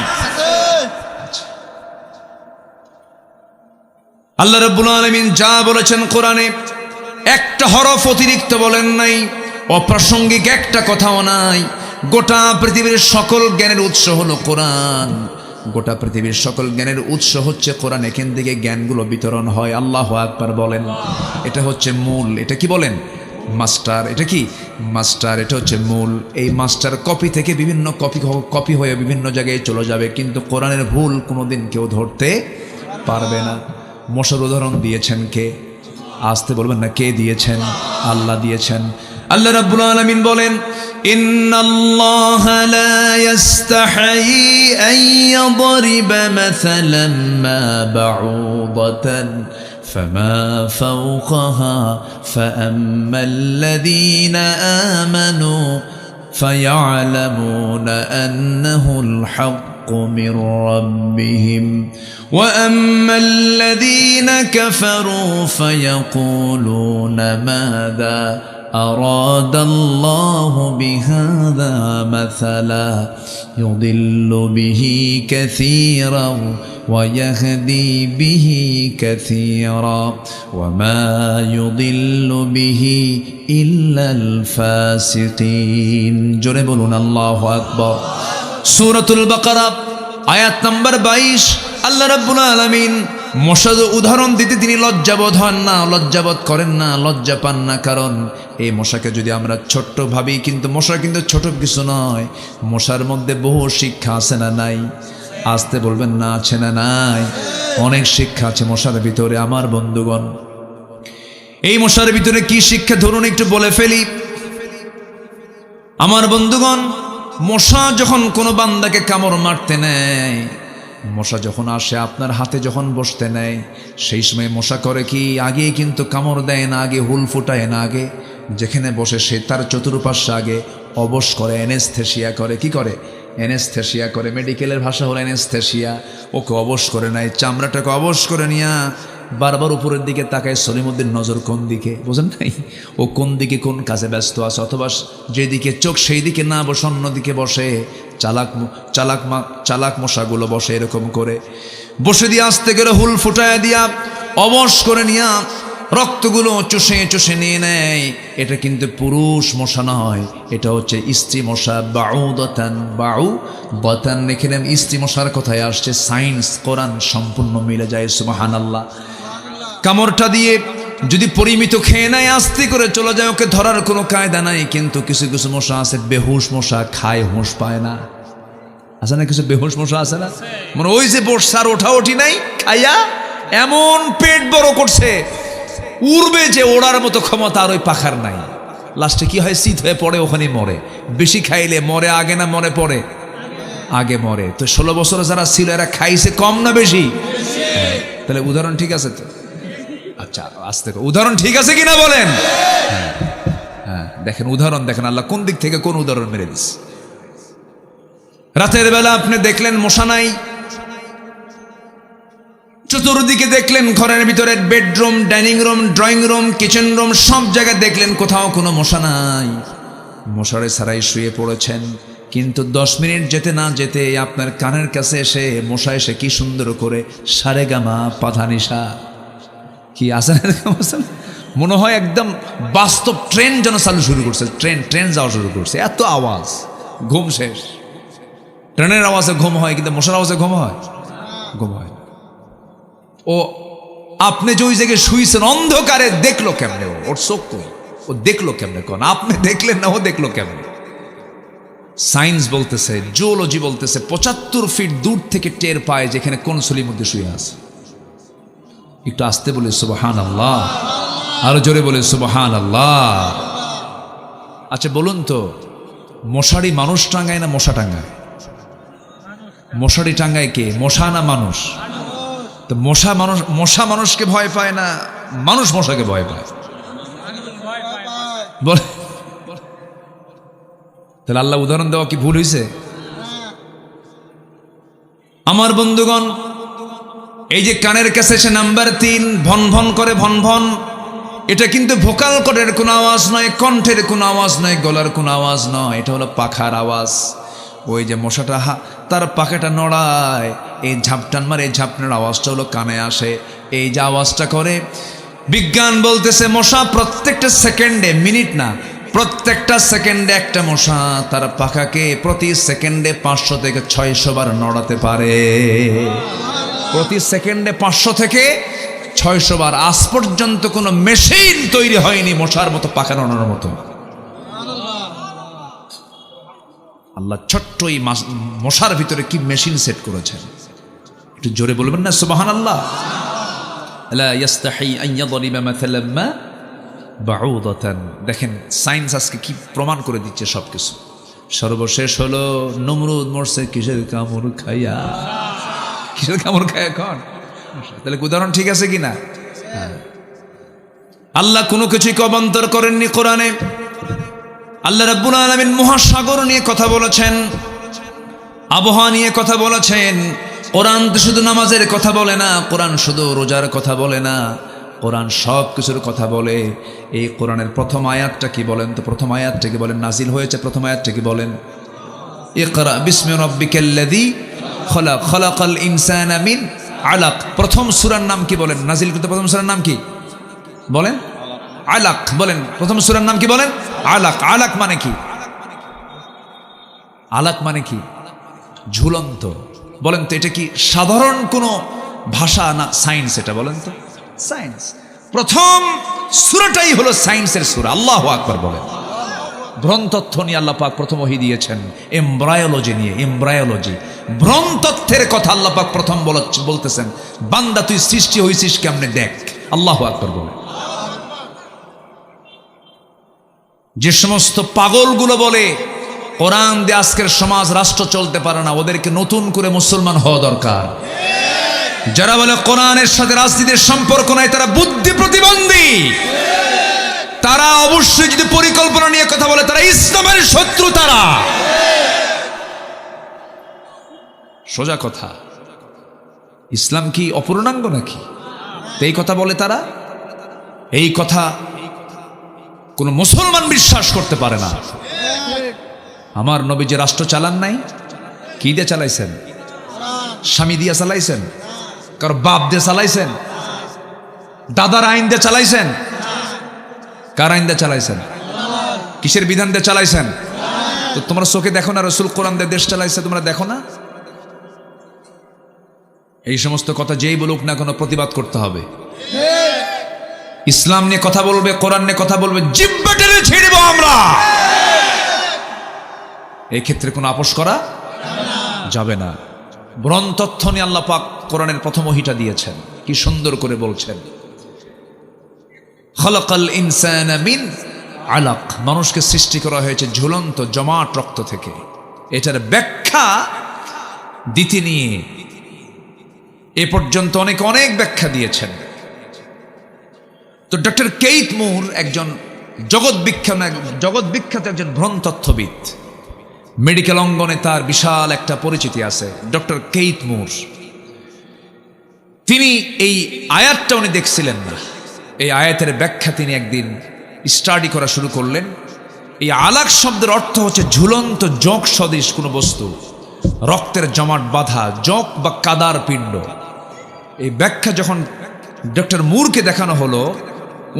Speaker 1: আল্লাহ রাব্বুল আলামিন যা বলেছেন কোরআনে, একটা হরফ অতিরিক্ত বলেন নাই, অপ্রাসঙ্গিক একটা কথাও নাই। গোটা পৃথিবীর সকল জ্ঞানের উৎস হলো কোরআন। গোটা পৃথিবীর সকল জ্ঞানের উৎস হচ্ছে কোরআন। এখান থেকে জ্ঞানগুলো বিতরণ হয়। আল্লাহু আকবার বলেন। এটা হচ্ছে মূল। এটা কি বলেন? মাস্টার। এটা কি? মাস্টার। এটা হচ্ছে মূল। এই মাস্টার কপি থেকে বিভিন্ন কপি হয়ে বিভিন্ন জায়গায় চলে যাবে, কিন্তু কোরআনের ভুল কোনোদিন কেউ ধরতে পারবে না। মশার উদাহরণ দিয়েছেন কে? আসতে বলবেন না, কে দিয়েছেন? আল্লাহ দিয়েছেন। আল্লাহ রাব্বুল আলামিন বলেন, ইন্নাল্লাহা লা ইস্তাহি আন ইয়াদরিবা মাসালান মা বাউদাতান ফামা ফাওকাহা ফাআম্মাল্লাযীনা আমানু ফায়া'লামুনা আন্নাহুল হক من ربهم وأما الذين كفروا فيقولون ماذا أراد الله بهذا مثلا يضل به كثيرا ويهدي به كثيرا وما يضل به إلا الفاسقين جربون الله أكبر সূরাতুল বাকারা আয়াত নাম্বার 22। আল্লাহ রাব্বুল আলামিন মশার উদাহরণ দিতে তিনি লজ্জাবোধ হন না, লজ্জাবোধ করেন না, লজ্জা পান না। কারণ এই মশাকে যদি আমরা ছোট্ট ভাবি, কিন্তু মশা কিন্তু ছোট কিছু নয়। মশার মধ্যে বহু শিক্ষা আছে না নাই? আসতে বলবেন না, আছে না নাই? অনেক শিক্ষা আছে মশার ভিতরে। আমার বন্ধুগণ, এই মশার ভিতরে কি শিক্ষা ধরুন একটু বলে ফেলি। আমার বন্ধুগণ, মশা যখন কোনো বান্দাকে কামড় মারতে নেয়, মশা যখন আসে আপনার হাতে যখন বসতে নেয়, সেই সময় মশা করে কি? আগে কিন্তু কামড় দেয় না, আগে হুল ফুটায় না, আগে যেখানে বসে সে তার চতুর্পাশ্বে আগে অবশ করে, অ্যানেস্থেসিয়া করে। কি করে? অ্যানেস্থেসিয়া করে। মেডিকেলের ভাষা হলো অ্যানেস্থেসিয়া। ওকে অবশ করে নেয়, চামড়াটাকে অবশ করে নিয়া বারবার উপরের দিকে তাকায়। সলিমুদ্দিন নজর কোন দিকে, বোঝেন নাই? ও কোন দিকে কোন কাজে ব্যস্ত আছে, অথবা যেদিকে চোখ সেই দিকে না বসে অন্যদিকে বসে, চালাক মশাগুলো বসে এরকম করে বসে দিয়ে আস্তে করে হুল ফুটায় দিয়া অবশ করে নিয়া রক্তগুলো চুষে চুষে নিয়ে নেয়। এটা কিন্তু পুরুষ মশা নয়, এটা হচ্ছে স্ত্রী মশা। বাউদাতান এখানে স্ত্রী মশার কথায় আসছে। সায়েন্স কোরআন সম্পূর্ণ মিলে যায়। সুবহানাল্লাহ। কামড়টা দিয়ে যদি পরিমিত খেয়ে নেয় আস্তে করে চলে যায়, ওকে ধরার কোনো কায়দা নাই। কিন্তু কিছু কিছু মশা আছে বেহুশ মশা, খায় হুঁশ পায় না। আছে না কিছু বেহুশ মশা আছে না, মানে ওই যে বর্ষার ওঠা ওঠি নাই, খাইয়া এমন পেট বড় করছে, উড়বে যে ওড়ার মতো ক্ষমতা আর ওই পাখার নাই। লাস্টে কি হয়, শীত হয়ে পড়ে, ওখানে মরে। বেশি খাইলে মরে আগে না মরে পড়ে? আগে মরে। তো 16 বছর যারা ছিল এরা খাইছে কম না বেশি? তাহলে উদাহরণ ঠিক আছে তো? আচ্ছা আস্তে উদাহরণ ঠিক আছে কিনা বলেন? হ্যাঁ দেখেন উদাহরণ দেখেন, আল্লাহ কোন দিক থেকে কোন উদাহরণ মেরে দিস। রাতের বেলা আপনি দেখলেন মশা নাই, চতুর্দিকে দেখলেন ঘরের ভিতরে bedroom, dining room, drawing room, kitchen room, সব জায়গায় দেখলেন কোথাও কোনো মশা নাই। মশারে ছাড়াই শুয়ে পড়েছেন। কিন্তু 10 মিনিট যেতে না যেতে আপনার কানের কাছে এসে মশা এসে কি সুন্দর করে সারেগামা পাধানিসা কি আছে মনে হয় একদম বাস্তব ট্রেন যেন চালু শুরু করছে। ট্রেন যাওয়া শুরু করছে, এত আওয়াজ। ঘুম শেষ। ট্রেনের আওয়াজে ঘুম হয়, কিন্তু মশার আওয়াজে ঘুম হয়? ঘুম হয়। ও আপনি যে ওই জায়গায় শুইছেন অন্ধকারে দেখলো কেমনে? ওর চোখ কই? ও দেখলো কেমনে? কোন আপনি দেখলেন না, ও দেখলো কেমনে? সায়েন্স বলতেছে, জিওলজি বলতেছে 75 ফিট দূর থেকে টের পায় যেখানে কোন সলির মধ্যে শুয়ে আছে। একটু আস্তে বলে সুবহানাল্লাহ, আরো জোরে বলে সুবহানাল্লাহ। আচ্ছা বলুন তো, মশারি মানুষ টাঙ্গায় না মশা টাঙ্গায়? মশারি টাঙ্গায় কে, মশা না মানুষ? তো মশা মানুষকে ভয় পায় না, মানুষ মশাকে ভয় পায়? বলে তাহলে আল্লাহ উদাহরণ দেওয়া কি ভুল হয়েছে? আমার বন্ধুগণ, এই যে কানের কাছে সে নাম্বার 3 ভন ভন করে, ভন ভন, এটা কিন্তু ভোকাল কর্ডের কোনো আওয়াজ নয়, কণ্ঠের কোনো আওয়াজ নয়, গলার কোনো আওয়াজ নয়, এটা হলো পাখার আওয়াজ। ওই যে মশাটা তার পাখাটা নড়ায়, এই ঝাপটান মারে, এই ঝাপটার আওয়াজটা হলো কানে আসে। এই যে আওয়াজটা করে, বিজ্ঞান বলতেছে মশা প্রত্যেকটা সেকেন্ডে, মিনিট না, প্রত্যেকটা সেকেন্ডে একটা মশা তার পাখাকে প্রতি সেকেন্ডে 500 থেকে 600 বার নড়াতে পারে। প্রতি সেকেন্ডে 500 থেকে 600 বার। আজ পর্যন্ত কোনো মেশিন তৈরি হয়নি মশার মতো পাখা নড়ানোর মতো। আল্লাহ ছোট্ট এই মশার ভিতরে কি মেশিন সেট করেছেন, একটু জোরে বলবেন না সুবহানাল্লাহ। লা ইস্তাহি আন ইয়াদরিবা মাসালাম মা বাউদাতান। দেখেন সায়েন্স আজকে কি প্রমাণ করে দিচ্ছে সবকিছু। সর্বশেষ হলো নমরুদ মরছে কিসের কামড় খাইয়া? কিসের কামড় খায় এখন? তাহলে উদাহরণ ঠিক আছে কিনা? আল্লাহ কোনো কিছুই অবান্তর করেননি কোরআনে। আল্লাহ রাব্বুল আলামিন মহাসাগর নিয়ে কথা বলেছেন, আবহাওয়া নিয়ে কথা বলেছেন। কোরআন তো শুধু নামাজের কথা বলে না, কোরআন শুধু রোজার কথা বলে না, কোরআন সব কিছুর কথা বলে। এই কোরআনের প্রথম আয়াতটা কি বলেন তো? প্রথম আয়াতটা কি বলেন নাজিল হয়েছে? প্রথম আয়াতটা কি বলেন? ইকরা বিসমি রাব্বিকাল্লাযী খলাক, খলাকাল ইনসানা মিন আলাক। প্রথম সূরার নাম কি বলেন? নাজিল করতে প্রথম সূরার নাম কি বলেন? আলাক। বলেন প্রথম সূরার নাম কি বলেন? আলাক। আলাক মানে কি? আলাক মানে কি? ঝুলন্ত। বলেন তো এটা কি সাধারণ কোনো ভাষা না সায়েন্স? এটা বলেন তো সায়েন্স। প্রথম সূরাটাই হলো সায়েন্সের সূরা। আল্লাহু আকবার বলেন। ভ্রণতত্ত্ব নিয়ে আল্লাহ পাক প্রথম ওহী দিয়েছেন, এমব্রায়োলজি নিয়ে। এমব্রায়োলজি, ভ্রণতত্ত্বের কথা আল্লাহ পাক প্রথম বলতেছেন, বান্দা তুই সৃষ্টি হইছিস কেমনে দেখ। আল্লাহু আকবার বলেন। যে সমস্ত পাগলগুলো বলে কোরআন দিয়ে আজকের সমাজ রাষ্ট্র চলতে পারে না, ওদেরকে নতুন করে মুসলমান হওয়া দরকার। যারা বলে কোরআনের সাথে রাজনীতির সম্পর্ক নাই, তারা বুদ্ধি প্রতিবন্ধী। তারা অবশ্যই যদি পরিকল্পনা নিয়ে কথা বলে, তারা ইসলামের শত্রু। তারা সোজা কথা, ইসলাম কি অপূর্ণাঙ্গ নাকি? এই কথা বলে তারা। এই কথা কোন মুসলমান বিশ্বাস করতে পারে না। আমার নবী যে রাষ্ট্র চালান নাই, কি দিয়ে চালাইছেন? স্বামী দিয়ে চালাইছেন? কারো বাপ দিয়ে চালাইছেন? দাদার আইন দিয়ে চালাইছেন? কার আইন দিয়ে চালাইছেন? কিসের বিধান দিয়ে চালাইছেন? তো তোমরা চোখে দেখো না রাসূল কোরআন দিয়ে দেশ চালাইছে, তোমরা দেখো না? এই সমস্ত কথা যেই বলুক না কোনো প্রতিবাদ করতে হবে। ইসলাম নিয়ে কথা বলবে, কোরআন নিয়ে কথা বলবে, জিহ্বা টেনে ছেড়ে দেব আমরা। এই ক্ষেত্রে কোনো আপোষ করা যাবে না। ব্রণ তথ্য নিয়ে আল্লাহ পাক কোরআনের প্রথম ওহীটা দিয়েছেন, কি সুন্দর করে বলছেন, খলাকাল ইনসানা মিন আলাক, মানুষকে সৃষ্টি করা হয়েছে ঝুলন্ত জমাট রক্ত থেকে। এটার ব্যাখ্যা দিতে নিয়ে এ পর্যন্ত অনেক অনেক ব্যাখ্যা দিয়েছেন। তো ডক্টর কেইথ মুর একজন জগৎ বিখ্যাত একজন ভ্রণতত্ত্ববিদ, মেডিকেল অঙ্গনে তার বিশাল একটা পরিচিতি আছে। ডক্টর কেইথ মুর, তিনি এই আয়াতটা উনি দেখছিলেন না, এই আয়াতের ব্যাখ্যা তিনি একদিন স্টাডি করা শুরু করলেন। এই আলাক শব্দের অর্থ হচ্ছে ঝুলন্ত জক সদৃশ কোনো বস্তু, রক্তের জমাট বাঁধা জক বা কাদার পিণ্ড। এই ব্যাখ্যা যখন ডক্টর মুরকে দেখানো হলো,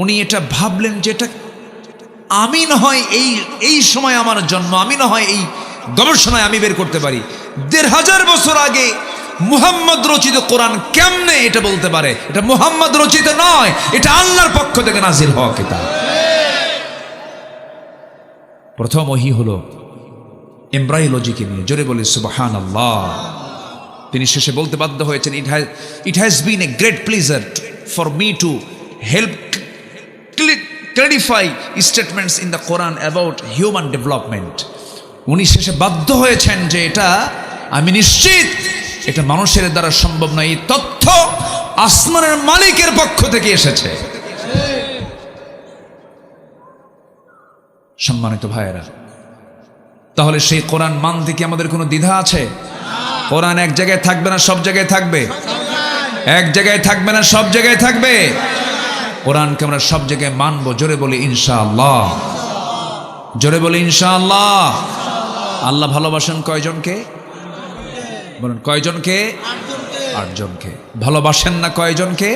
Speaker 1: উনি এটা ভাবলেন যে এটা আমি না হয় এই সময় আমার জন্ম, আমি না হয় এই গবেষণায় আমি বের করতে পারি ১৫০০ বছর আগে মুহাম্মদ রচিত কোরআন কেমনে এটা বলতে পারে? এটা মুহাম্মদ রচিত নয়, এটা আল্লাহর পক্ষ থেকে নাজিল হওয়া কিতাব। প্রথম ওহী হলো এমব্রায়োলজিকে নিয়ে, জোরে বলি সুবহানাল্লাহ। তিনি শেষে বলতে বাধ্য হয়েছেন, it has been a great pleasure for me to help clarify statements in the Quran about human development. উনি শেষে বাধ্য হয়েছেন যে এটা আমি নিশ্চিত এটা মানুষের দ্বারা সম্ভব নয়, এই তথ্য আসমানের মালিকের পক্ষ থেকে এসেছে। সম্মানিত ভাইয়েরা, তাহলে সেই কোরআন মানতে কি আমাদের কোনো দ্বিধা আছে? কোরআন এক জায়গায় থাকবে না সব জায়গায় থাকবে? এক জায়গায় থাকবে না সব জায়গায় থাকবে? কোরআনকে আমরা সব জায়গায় মানবো, জোরে বলি ইনশাআল্লাহ, জোরে বলি ইনশাআল্লাহ। আল্লাহ ভালোবাসেন কয়জনকে? বলুন কয়জনকে? ৮ জনকে। ভালোবাসেন না কয়জনকে?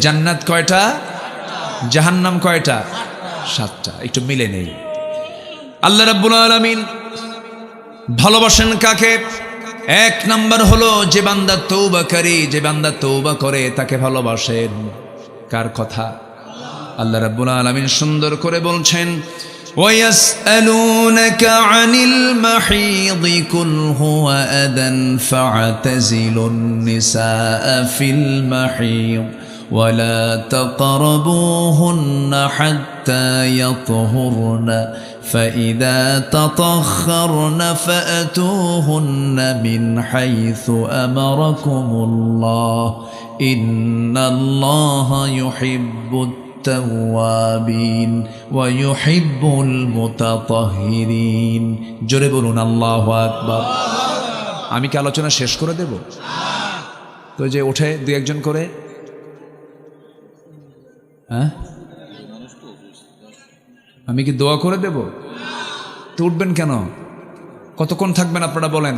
Speaker 1: জান্নাত কয়টা? জাহান্নাম কয়টা? 7টা। একটু মিলে নেই। আল্লাহ রাব্বুল আলামিন ভালোবাসেন কাকে? 1 নাম্বার হলো যে বান্দা তওবাকারী, যে বান্দা তওবা করে তাকে ভালোবাসেন। কার কথা? আল্লাহ রাব্বুল আলামিন সুন্দর করে বলছেন, ওয়ায়াসআলুনাকা আনিল মাহিদি কুল হুয়া আদান ফা'তাজিলুন নিসাআ ফিল মাহিদ ওয়ালা তাকরাবুহুন্না হাত্তা ইয়াতহুরনা فإذا تطهرن فأتوهن من حيث أمركم الله إن الله يحب التوابين ويحب المتطهرين জোরে বলুন আল্লাহু আকবার। আমি কি আলোচনা শেষ করে দেব? তো যে ওঠে 2-1 জন করে, হ্যাঁ আমি কি দোয়া করে দেব? তো উঠবেন কেন? কতক্ষণ থাকবেন আপনারা বলেন?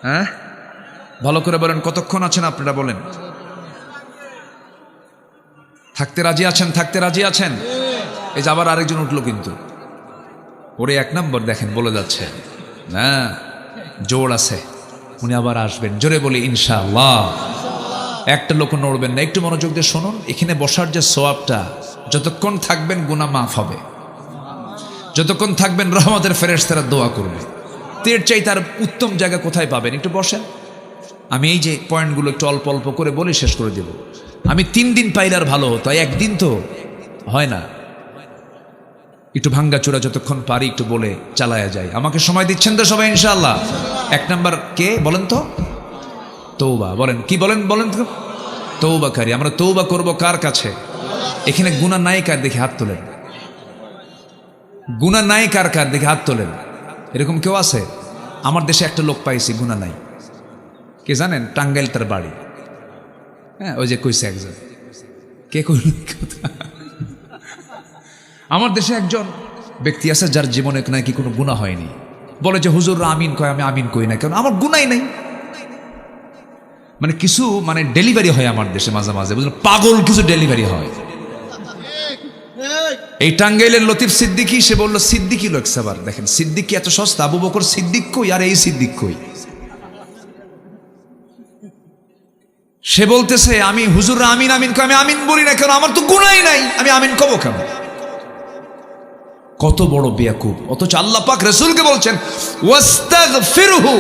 Speaker 1: হ্যাঁ ভালো করে বলেন, কতক্ষণ আছেন আপনারা বলেন? থাকতে রাজি আছেন? থাকতে রাজি আছেন? এই যে আবার আরেকজন উঠলো, কিন্তু ওরে 1 নম্বর দেখেন বলে যাচ্ছে না, জোর আছে, উনি আবার আসবেন। জোরে বলি ইনশাআল্লাহ। একটা লোক নড়বেন না, একটু মনোযোগ দিয়ে শুনুন। এখানে বসার যে সওয়াবটা, যতক্ষণ থাকবেন গুনাহ মাফ হবে, যতক্ষণ থাকবেন রহমতের ফেরেশতারা দোয়া করবে। এর চাই তার উত্তম জায়গা কোথায় পাবেন? একটু বসেন। আমি এই যে পয়েন্টগুলো একটু অল্প অল্প করে বলে শেষ করে দেব। আমি 3 দিন পাইলে আর ভালো হতো, 1 দিন তো হয় না। একটু ভাঙ্গাচোরা যতক্ষণ পারি একটু বলে চালায়া যায়। আমাকে সময় দিচ্ছেন তো সবাই ইনশাআল্লাহ? 1 নাম্বার কে বলেন তো? তওবা। বলেন কি? বলেন বলেন তো। তওবাকারী। আমরা তওবা করব কার কাছে? এখানে গুনাহ নাই কার? দেখে হাত তোলেন। গুনাহ নাই কার কার? দেখে হাত তোলেন। এরকম কেউ আছে? আমার দেশে একটা লোক পাইছি গুনাহ নাই। কে জানেন? টাঙ্গাইল তার বাড়ি। হ্যাঁ ওই যে কইছে একজন, কে কইল কথা? আমার দেশে একজন ব্যক্তি আছে যার জীবনে নাকি কোনো গুনাহ হয়নি। বলে যে হুজুররা আমিন কয়, আমি আমিন কই না, কারণ আমার গুনাই নাই। মানে কিছু মানে ডেলিভারি হয় আমার দেশে মাঝে মাঝে, বুঝলেন, পাগল কিছু ডেলিভারি হয়। এই টাঙ্গাইলের লতিফ সিদ্দিকী, সে বললো সিদ্দিকী লোক সাবার, দেখেন সিদ্দিকী এত সস্তা, আবু বকর সিদ্দিক কই আর এই সিদ্দিক কই। সে বলতেছে আমি হুজুররা আমিন আমিন কয়, আমি আমিন বলি না, কারণ আমার তো গুনাই নাই, আমি আমিন কব কেন? কত বড় বেয়াকুব! অথচ আল্লাহ পাক রাসূলকে বলছেন ওয়াস্তাগফিরহু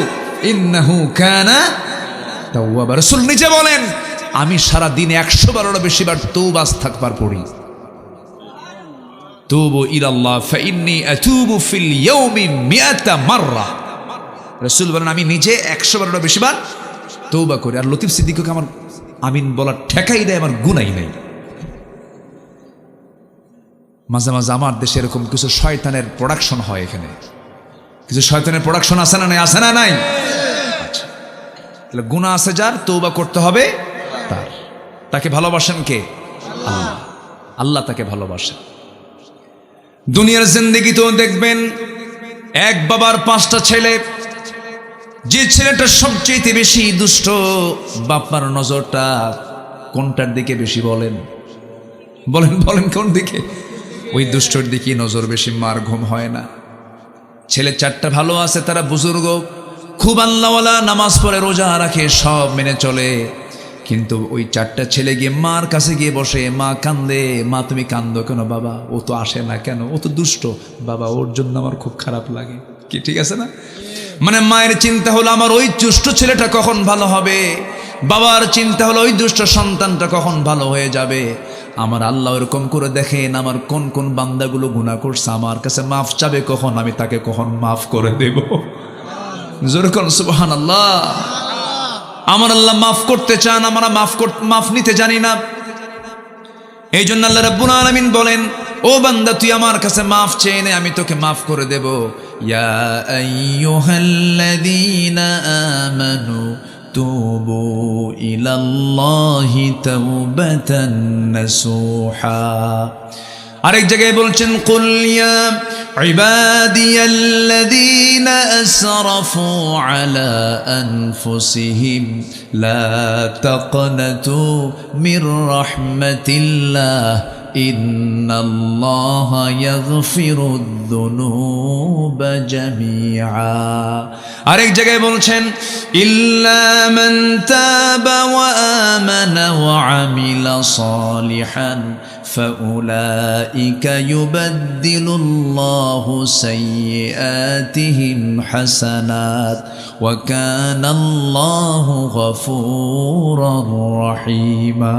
Speaker 1: ইন্নাহু কানা তাওয়াবা। রাসূল নিজে বলেন আমি সারা দিনে 100 বারেরও বেশি বার তওবা ইস্তিগফার পড়ি। তুবু ইলাল্লাহ ফাইন্নী আতুবু ফিল ইয়াউমি 100 মাররা। রাসূল বলেন আমি নিজে 100 বারেরও বেশি বার তওবা করি। আর লতিফ সিদ্দিককে আমার আমিন বলার ঠেকাই দেয়, আমার গুনাই নাই। মাঝে মাঝে আমার দেশে এরকম কিছু শয়তানের প্রোডাকশন হয়, এখানে কিছু শয়তানের প্রোডাকশন আছে না নাই? আছে না নাই? আচ্ছা, তাহলে গুনাহ আছে যার, তওবা করতে হবে তার। তাকে ভালোবাসেন কে? আল্লাহ। আল্লাহ তাকে ভালোবাসেন। দুনিয়ার জিন্দেগিতেও দেখবেন এক বাবার 5টা ছেলে, যে ছেলেটা সবচেয়ে বেশি দুষ্ট, বাবার নজরটা কোনটার দিকে বেশি? বলেন বলেন বলেন, কোন দিকে? ওই দুষ্টর দিকে নজর বেশি, মার ঘুম হয় না। ছেলে 4টা ভালো আছে, তারা বুজুর্গ, খুব আল্লাহওয়ালা, নামাজ পড়ে, রোজা রাখে, সব মেনে চলে। কিন্তু ওই 4টা ছেলে গিয়ে মার কাছে গিয়ে বসে, মা কান্দে, মা তুমি কান্দো কেন বাবা? ও তো আসে না কেন? ও তো দুষ্ট বাবা, ওর জন্য আমার খুব খারাপ লাগে। কি ঠিক আছে না? মানে মায়ের চিন্তা হলো আমার ওই দুষ্ট ছেলেটা কখন ভালো হবে, বাবার চিন্তা হলো ওই দুষ্ট সন্তানটা কখন ভালো হয়ে যাবে। আমার আল্লাহ এরকম করে দেখেন আমার কোন কোন বান্দাগুলো গুনাহ করছে, আমার কাছে মাফ চাবে কখন, আমি তাকে কখন মাফ করে দেব। জোরে কোন সুবহানাল্লাহ। আমার আল্লাহ মাফ করতে চান, আমরা মাফ নিতে জানি না। এই জন্য আল্লাহ রাব্বুল আলামিন বলেন, ও বান্দা তুই আমার কাছে মাফ চেয়ে নে, আমি তোকে মাফ করে দেব। ইয়া আইয়ুহাল্লাযীনা আমানু তুবু ইলাল্লাহি তাওবাতান নাসুহা। আরেক জায়গায় বলছেন কুল ইয়া ইবাদিয়াল্লাযীনা আসরাফু আলা আনফুসিহিম লা তাকনাতু মির রাহমাতিল্লাহ ইন্নাল্লাহা ইয়াগফিরুদ যুনুবা জামিআ। আরেক জায়গায় বলছেন ইল্লা মান তাবা ওয়া আমানা ওয়া আমিলা সালিহান ফাউলাইকা ইউবাদদিলুল্লাহু সাইয়্যাতিহিম হাসানাত ওয়া কানাল্লাহু গফুরুর রহিমা।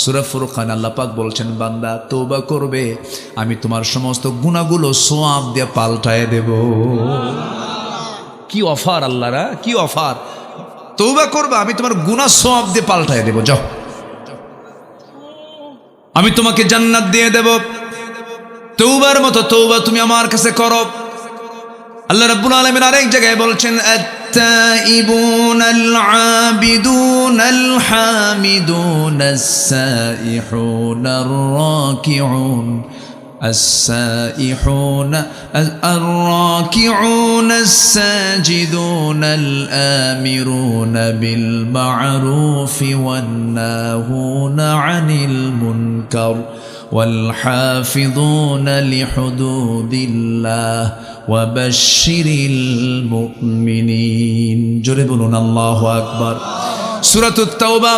Speaker 1: সূরা ফুরকান আল্লাহ পাক বলছেন বান্দা তওবা করবে, আমি তোমার সমস্ত গুনাহগুলো সওয়াব দিয়ে পাল্টায় দেব। কি অফার আল্লাহরা, কি অফার! তওবা করবে, আমি তোমার গুনাহ সওয়াব দিয়ে পাল্টায় দেব। যাও, আমি তোমাকে জান্নাত দিয়ে দেব। তওবার মতো তওবা তুমি আমার কাছে করো। আল্লাহ রাব্বুল আলামিন আরেক জায়গায় বলছেন التائبون العابدون الحامدون السائحون الراكعون الراكعون الساجدون الآمرون بالمعروف والناهون عن المنكر والحافظون لحدود الله وبشر المؤمنين। জোরে বলুন আল্লাহু আকবার। সূরাতুত তাওবা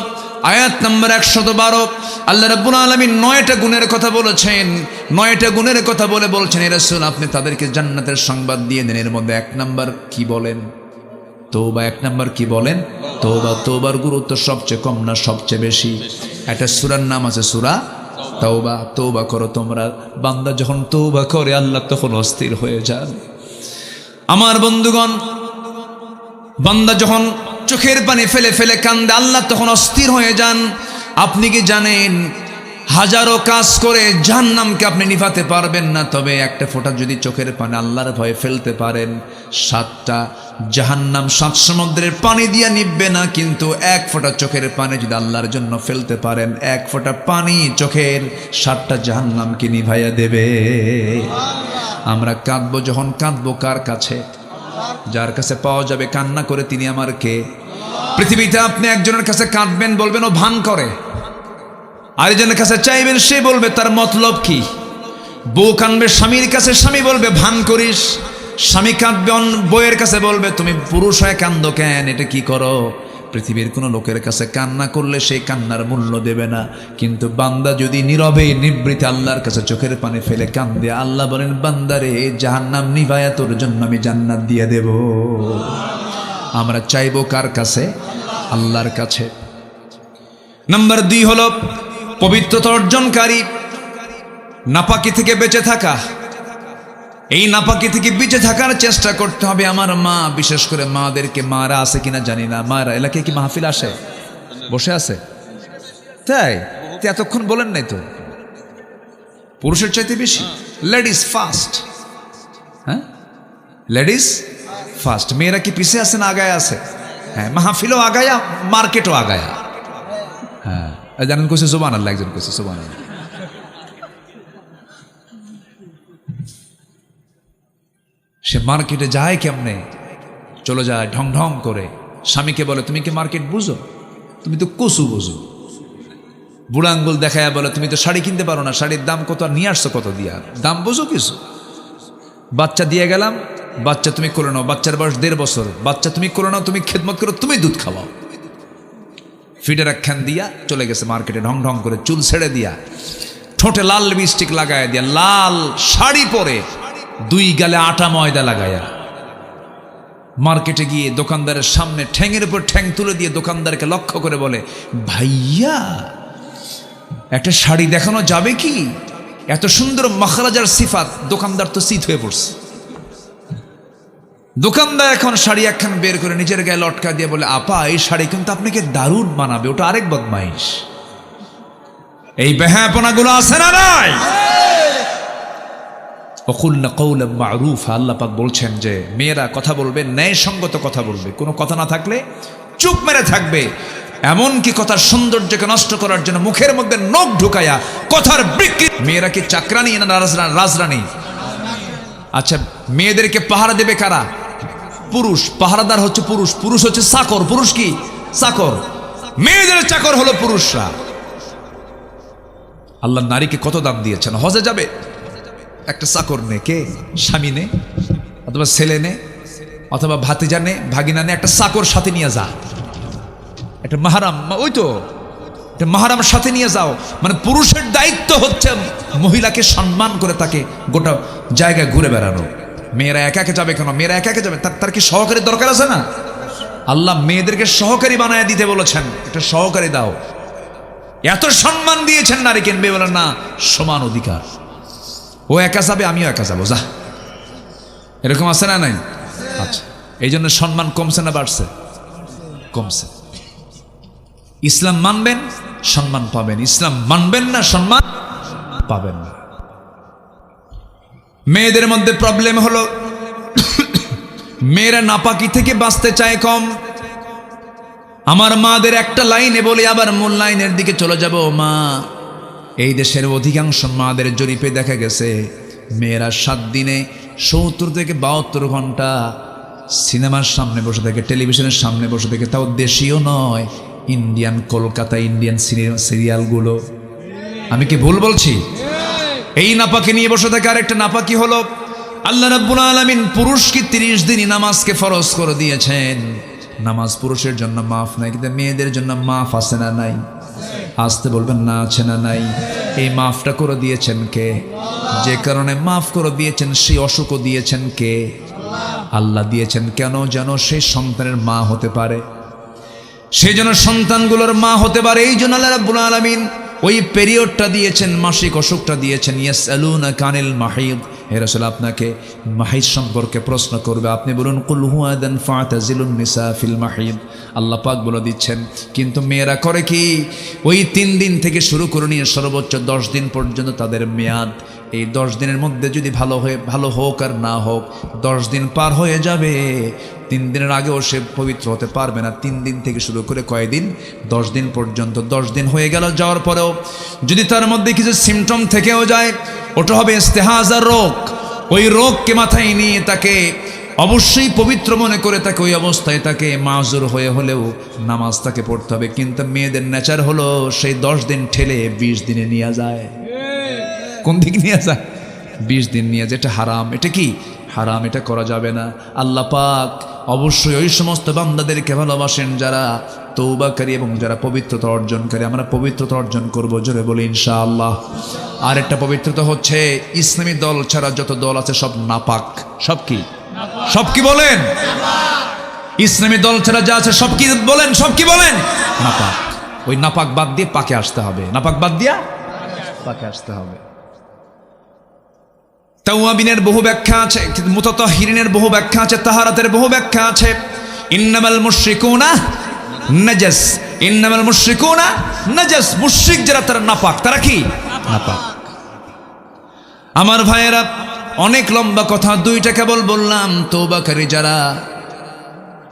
Speaker 1: আয়াত নম্বর 112। আল্লাহ রাব্বুল আলামিন 9টা গুণের কথা বলেছেন। 9টা গুণের কথা বলছেন এ রাসূল আপনি তাদেরকে জান্নাতের সংবাদ দিয়ে দেন। এর মধ্যে 1 নাম্বার কি বলেন? তওবা। 1 নাম্বার কি বলেন? তওবা। তওবার গুরুত্ব সবচেয়ে কম না সবচেয়ে বেশি? একটা সূরার নাম আছে সূরা তওবা। তওবা করো তোমরা। বান্দা যখন তওবা করে আল্লাহ তখন অস্থির হয়ে যান। আমার বন্ধুগণ, বান্দা যখন চোখের পানি ফেলে ফেলে কান্দে আল্লাহ তখন অস্থির হয়ে যান। আপনি কি জানেন হাজারো কাজ করে জাহান্নামকে আপনি নিভাতে পারবেন না, তবে একটা ফোঁটা যদি চোখের পানি আল্লাহর ভয়ে ফেলতে পারেন 7টা জাহান্নাম 7 সমুদ্রের পানি দিয়ে নিববে না। কিন্তু 1 ফোঁটা চোখের পানি যদি আল্লাহর জন্য ফেলতে পারেন, 1 ফোঁটা পানি চোখের 7টা জাহান্নামকে নিভাইয়া দেবে। আমরা কাঁদবো যখন কাঁদবো কার কাছে? যার কাছে পাওয়া যাবে কান্না করে তিনি আমার কে? পৃথিবীতে আপনি একজনের কাছে কাঁদবেন, বলবেন ও ভান করে, আরেকজনের কাছে চাইবেন, সে বলবে তার মতলব কি। বউ কাঁদবে স্বামীর কাছে, স্বামী বলবে ভান করিস। স্বামী কাঁদবে বউয়ের কাছে, বলবে তুমি পুরুষ হয়ে কান্দো কেন, এটা কি করো। পৃথিবীর কোনো লোকের কাছে কান্না করলে সেই কান্নার মূল্য দেবে না, কিন্তু বান্দা যদি নীরবে নিবৃতে আল্লাহর কাছে চোখের পানি ফেলে কান্দে, আল্লাহ বলেন বান্দারে জাহান্নাম নিভায়া তোর জন্য আমি জান্নাত দিয়ে দেব। আমরা চাইবো কার কাছে? আল্লাহর কাছে। নাম্বার 2 হলো পবিত্রতা অর্জনকারী, নাপাকি থেকে বেঁচে থাকা। এই নাপাকি থেকে বেঁচে থাকার চেষ্টা করতে হবে। আমার মা, বিশেষ করে মাদেরকে, মারা আছে কিনা জানি না, মারা এলাকায় কি মাহফিল আসে? বসে আছে তাই? এতক্ষণ বলেন নাই তো, পুরুষের চাইতে বেশি লেডিস ফার্স্ট। হ্যাঁ, লেডিস ফার্স্ট। মেয়েরা কি পিছিয়ে আছে না আগায় আছে? হ্যাঁ, মাহফিলও আগায়া, মার্কেটও আগায়া। হ্যাঁ, জানেন কইছে সুবহানাল্লাহ, একজন কইছে সুবহানাল্লাহ। সে মার্কেটে যায় কেমনে? চলে যায় ঢং ঢং করে। স্বামীকে বলে তুমি কি মার্কেট বুঝো? তুমি তো কচু বুঝো। বুড়া আঙ্গুল দেখায় বলে তুমি তো শাড়ি কিনতে পারো না, শাড়ির দাম কত, আর নিয়ে আসছো কত দিয়া, দাম বুঝো কিছু? বাচ্চা দিয়ে গেলাম, বাচ্চা তুমি করে নাও, বাচ্চার বয়স 1.5 বছর, বাচ্চা তুমি করে নাও, তুমি খেদমত করো, তুমি দুধ খাওয়াও। ফিডের একখান দিয়া চলে গেছে মার্কেটে ঢং ঢং করে, চুল ছেড়ে দিয়া, ঠোঁটে লাল লিপস্টিক লাগায় দিয়া, লাল শাড়ি পরে, 2 গালে আটা ময়দা লাগায়া মার্কেটে গিয়ে দোকানদারের সামনে ঠ্যাঙের উপর ঠ্যাং তুলে দিয়ে দোকানদারকে লক্ষ্য করে বলে, ভাইয়া একটা শাড়ি দেখানো যাবে কি? এত সুন্দর মখরাজার সিফাত। দোকানদার তো শীত হয়ে পড়ছে। দোকানদার এখন শাড়ি একখান বের করে নিজের গায়ে লটকা দিয়ে বলে, আপা এই শাড়ি কিন্তু আপনাকে দারুণ মানাবে। ওটা আরেক বদমাইশ। এই বেহায়াপনাগুলো আছে না নাই? ওয়াকুলনা কওলাম মা'রুফা। আল্লাহ পাক বলছেন যে মেয়েরা কথা বলবে, ন্যায়সঙ্গত কথা বলবে। কোনো কথা না থাকলে চুপ মেরে থাকবে। এমনকি কথার সৌন্দর্যকে নষ্ট করার জন্য মুখের মধ্যে নখ ঢুকায়া কথার বিকৃতি। মেয়েরা কি চাকরানি না রাজরানী? আচ্ছা, মেয়েদেরকে পাহারা দেবে কারা? পুরুষ। পাহারাদার হচ্ছে পুরুষ, পুরুষ হচ্ছে চাকর। পুরুষ কি? চাকর। মেয়েদের চাকর হলো পুরুষরা। আল্লাহ নারীকে কত দাম দিয়েছেন। হজে যাবে, একটা চাকর নে, কে? স্বামী নে, অথবা ছেলে নে, অথবা ভাতিজা নে, ভাগিনা নে, একটা চাকর সাথে নিয়ে যা। একটা মাহারাম, ওই তো একটা মাহারাম সাথে নিয়ে যাও। মানে পুরুষের দায়িত্ব হচ্ছে মহিলাকে সম্মান করে তাকে গোটা জায়গায় ঘুরে বেড়ানো। মেয়েরা একা একা যাবে কেন? মেয়েরা একা একা যাবে, তার কি সহকারী দরকার আছে না? আল্লাহ মেয়েদেরকে সহকারী বানায় দিতে বলেছেন, একটা সহকারী দাও। এত সম্মান দিয়েছেন নারীকে, মেয়ে বলেন না, সমান অধিকার। ও একা যাবে, আমিও একা যাবো, যা। এরকম আছে না নাই? আচ্ছা, এই জন্য সম্মান কমছে না বাড়ছে? কমছে। ইসলাম মানবেন, সম্মান পাবেন। ইসলাম মানবেন না, সম্মান পাবেন না। মেয়েদের মধ্যে প্রবলেম হলো মেয়েরা নাপাকি থেকে বাঁচতে চায় কম। আমার মাদের একটা লাইনে বলি, আবার মূল লাইনের দিকে চলে যাব। মা, এই দেশের অধিকাংশ মাদের জরিপে দেখা গেছে মেয়েরা 7 দিনে 70 থেকে 72 ঘন্টা সিনেমার সামনে বসে থাকে, টেলিভিশনের সামনে বসে থাকে। তাও দেশীয় নয়, ইন্ডিয়ান, কলকাতা ইন্ডিয়ান সিরিয়ালগুলো। আমি কি ভুল বলছি? এই নাপাকি নিয়ে বসে থাকে। আরেকটা নাপাকি হলো আল্লাহ রাব্বুল আলামিন পুরুষকে 30 দিনই নামাজকে ফরজ করে দিয়েছেন। নামাজ পুরুষের জন্য মাফ নাই, কিন্তু মেয়েদের জন্য মাফ আছে না নাই? আসতে বলবেন না, আছে না নাই? এই মাফটা করে দিয়েছেন কে? যে কারণে মাফ করে দিয়েছেন, সেই অসুখও দিয়েছেন কে? আল্লাহ দিয়েছেন। কেন? যেন সেই সন্তানের মা হতে পারে, সেই জন্য সন্তানগুলোর মা হতে পারে। এই জন্য আল্লাহ রাব্বুল আলামিন ওই পিরিয়ডটা দিয়েছেন, মাসিক অসুখটা দিয়েছেন। ইয়াসআলুনাকা আনিল মাহিদ, হে রাসূল আপনাকে মাহিদ সম্পর্কে প্রশ্ন করবে, আপনি বলুন কুল হুয়া আযান ফাতাজিলুন নিসা ফিল মাহিদ। আল্লাহ পাক বলে দিচ্ছেন। কিন্তু মেয়েরা করে কি? ওই 3 দিন থেকে শুরু করে নিয়ে সর্বোচ্চ 10 দিন পর্যন্ত তাদের মেয়াদ। এই 10 দিনের মধ্যে যদি ভালো হোক আর না হোক, 10 দিন পার হয়ে যাবে, 3 দিনের আগেও সে পবিত্র হতে পারবে না। 3 দিন থেকে শুরু করে কয়দিন? 10 দিন পর্যন্ত। 10 দিন হয়ে গেল, যাওয়ার পরেও যদি তার মধ্যে কিছু সিমটম থেকেও যায়, ওটা হবে ইস্তেহাজার রোগ। ওই রোগকে মাথায় নিয়ে তাকে অবশ্যই পবিত্র মনে করে তাকে ওই অবস্থায় তাকে মাজুর হয়ে হলেও নামাজ তাকে পড়তে হবে। কিন্তু মেয়েদের নেচার হলো সেই 10 দিন ঠেলে 20 দিনে নিয়ে যায়। কোন দিক নিয়ে যায়? 20 দিন নিয়ে যায়। এটা হারাম। এটা কি হারাম? এটা করা যাবে না। আল্লাহ পাক অবশ্যই ওই সমস্ত বান্দাদেরকে ভালোবাসেন যারা তৌবাকারী এবং যারা পবিত্রতা অর্জনকারী। আমরা পবিত্রতা অর্জন করব, জোরে বলি ইনশাআল্লাহ। আর একটা পবিত্রতা হচ্ছে ইসলামী দল ছাড়া যত দল আছে সব নাপাক। সব কি? সব কি বলেন? ইসলামী দল ছাড়া যা আছে সব কি বলেন? সব কি বলেন? নাপাক। ওই নাপাক বাদ দিয়ে পাকে আসতে হবে। নাপাক বাদ দিয়া পাকে আসতে হবে। তাওয়াবিনের বহু ব্যাখ্যা আছে, মুতাতাহহিরিনের বহু ব্যাখ্যা আছে, তাহারাতের বহু ব্যাখ্যা আছে। ইন্নামাল মুশরিকুনা নাজাস, ইন্নামাল মুশরিকুনা নাজাস। মুশরিক যারা তারা নাপাক। তারা কি? নাপাক। আমার ভাইয়েরা, অনেক লম্বা কথা, 2টা কেবল বললাম। তওবাকারী যারা,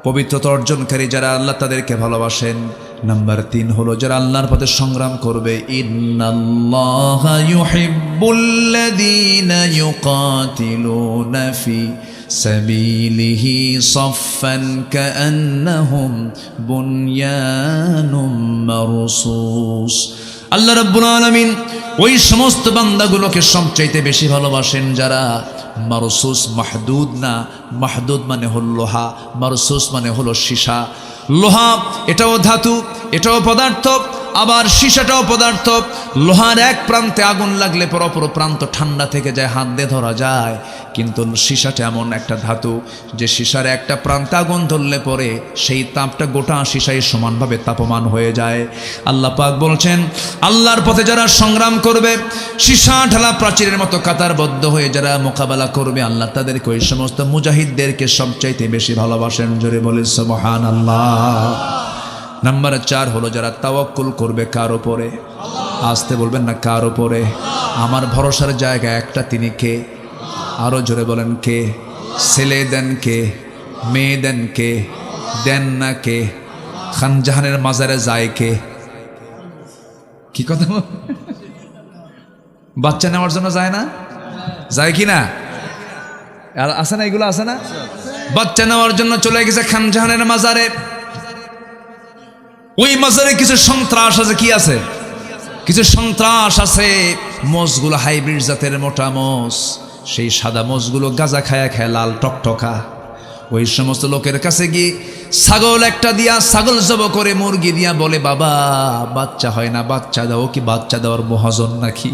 Speaker 1: পবিত্রতা অর্জনকারী যারা, আল্লাহ তাদেরকে ভালোবাসেন। নাম্বার 3 হলো যারা আল্লাহর পথে সংগ্রাম করবে। ইন্নাল্লাহা ইউহিব্বুল্লাযীনা ইউকাতিলুনা ফি সাবিলিহি সাফফান কাআন্নাহুম বুনয়ানুম মারসুস। আল্লাহ রাব্বুল আলামিন ওই সমস্ত বান্দাগুলোকে সবচাইতে বেশি ভালোবাসেন যারা মারসুস, মাহদুদ না। মাহদুদ মানে হল লোহা, মারসুস মানে হলো সীসা। লোহা এটাও ধাতু, এটাও পদার্থ, আবার সীসাটাও পদার্থ। লোহার এক প্রান্তে আগুন লাগলে পর অপর প্রান্ত ঠান্ডা থেকে যায়, হাত দিয়ে ধরা যায়। কিন্তু সীসাটা এমন একটা ধাতু যে সীসার একটা প্রান্তে আগুন ধরলে পরে সেই তাপটা গোটা সীসায় সমানভাবে তাপমান হয়ে যায়। আল্লাহ পাক বলছেন, আল্লাহর পথে যারা সংগ্রাম করবে, সীসা ঢালা প্রাচীরের মতো কাতারবদ্ধ হয়ে যারা মোকাবেলা করবে, আল্লাহ তাদেরকে ওই সমস্ত মুজাহিদদেরকে সবচাইতে বেশি ভালোবাসেন। জোরে বলে সুবহানাল্লাহ। নাম্বার 4 হলো যারা তাওয়াক্কুল করবে। কার উপরে? আসতে বলবেন না, কার উপরে? আমার ভরসার জায়গা একটা, তিনি কে? আরো জোরে বলেন, কে? ছেলে দেন কে? মেয়ে দেন কে? দেন না কে? খানজাহানের মাজারে যায় কে? কি কথা? বাচ্চা নেওয়ার জন্য যায় না? যায় কি না? আর আছে না, এগুলো আছে না? বাচ্চা নেওয়ার জন্য চলে গেছে খানজাহানের মাজারে। ওই মাজারে কিছু সন্ত্রাস আছে। কি আছে? কিছু সন্ত্রাস আছে। মোষগুলো হাইব্রিড জাতের মোটা মোষ। সেই সাদা মোষগুলো গাঁজা খায়া খায় লাল টকটকা। ওই সমস্ত লোকের কাছে গিয়ে ছাগল একটা দিয়া, ছাগল জব করে মুরগি দিয়া বলে, বাবা বাচ্চা হয় না, বাচ্চা দাও। কি বাচ্চা দেওয়ার মহাজন নাকি?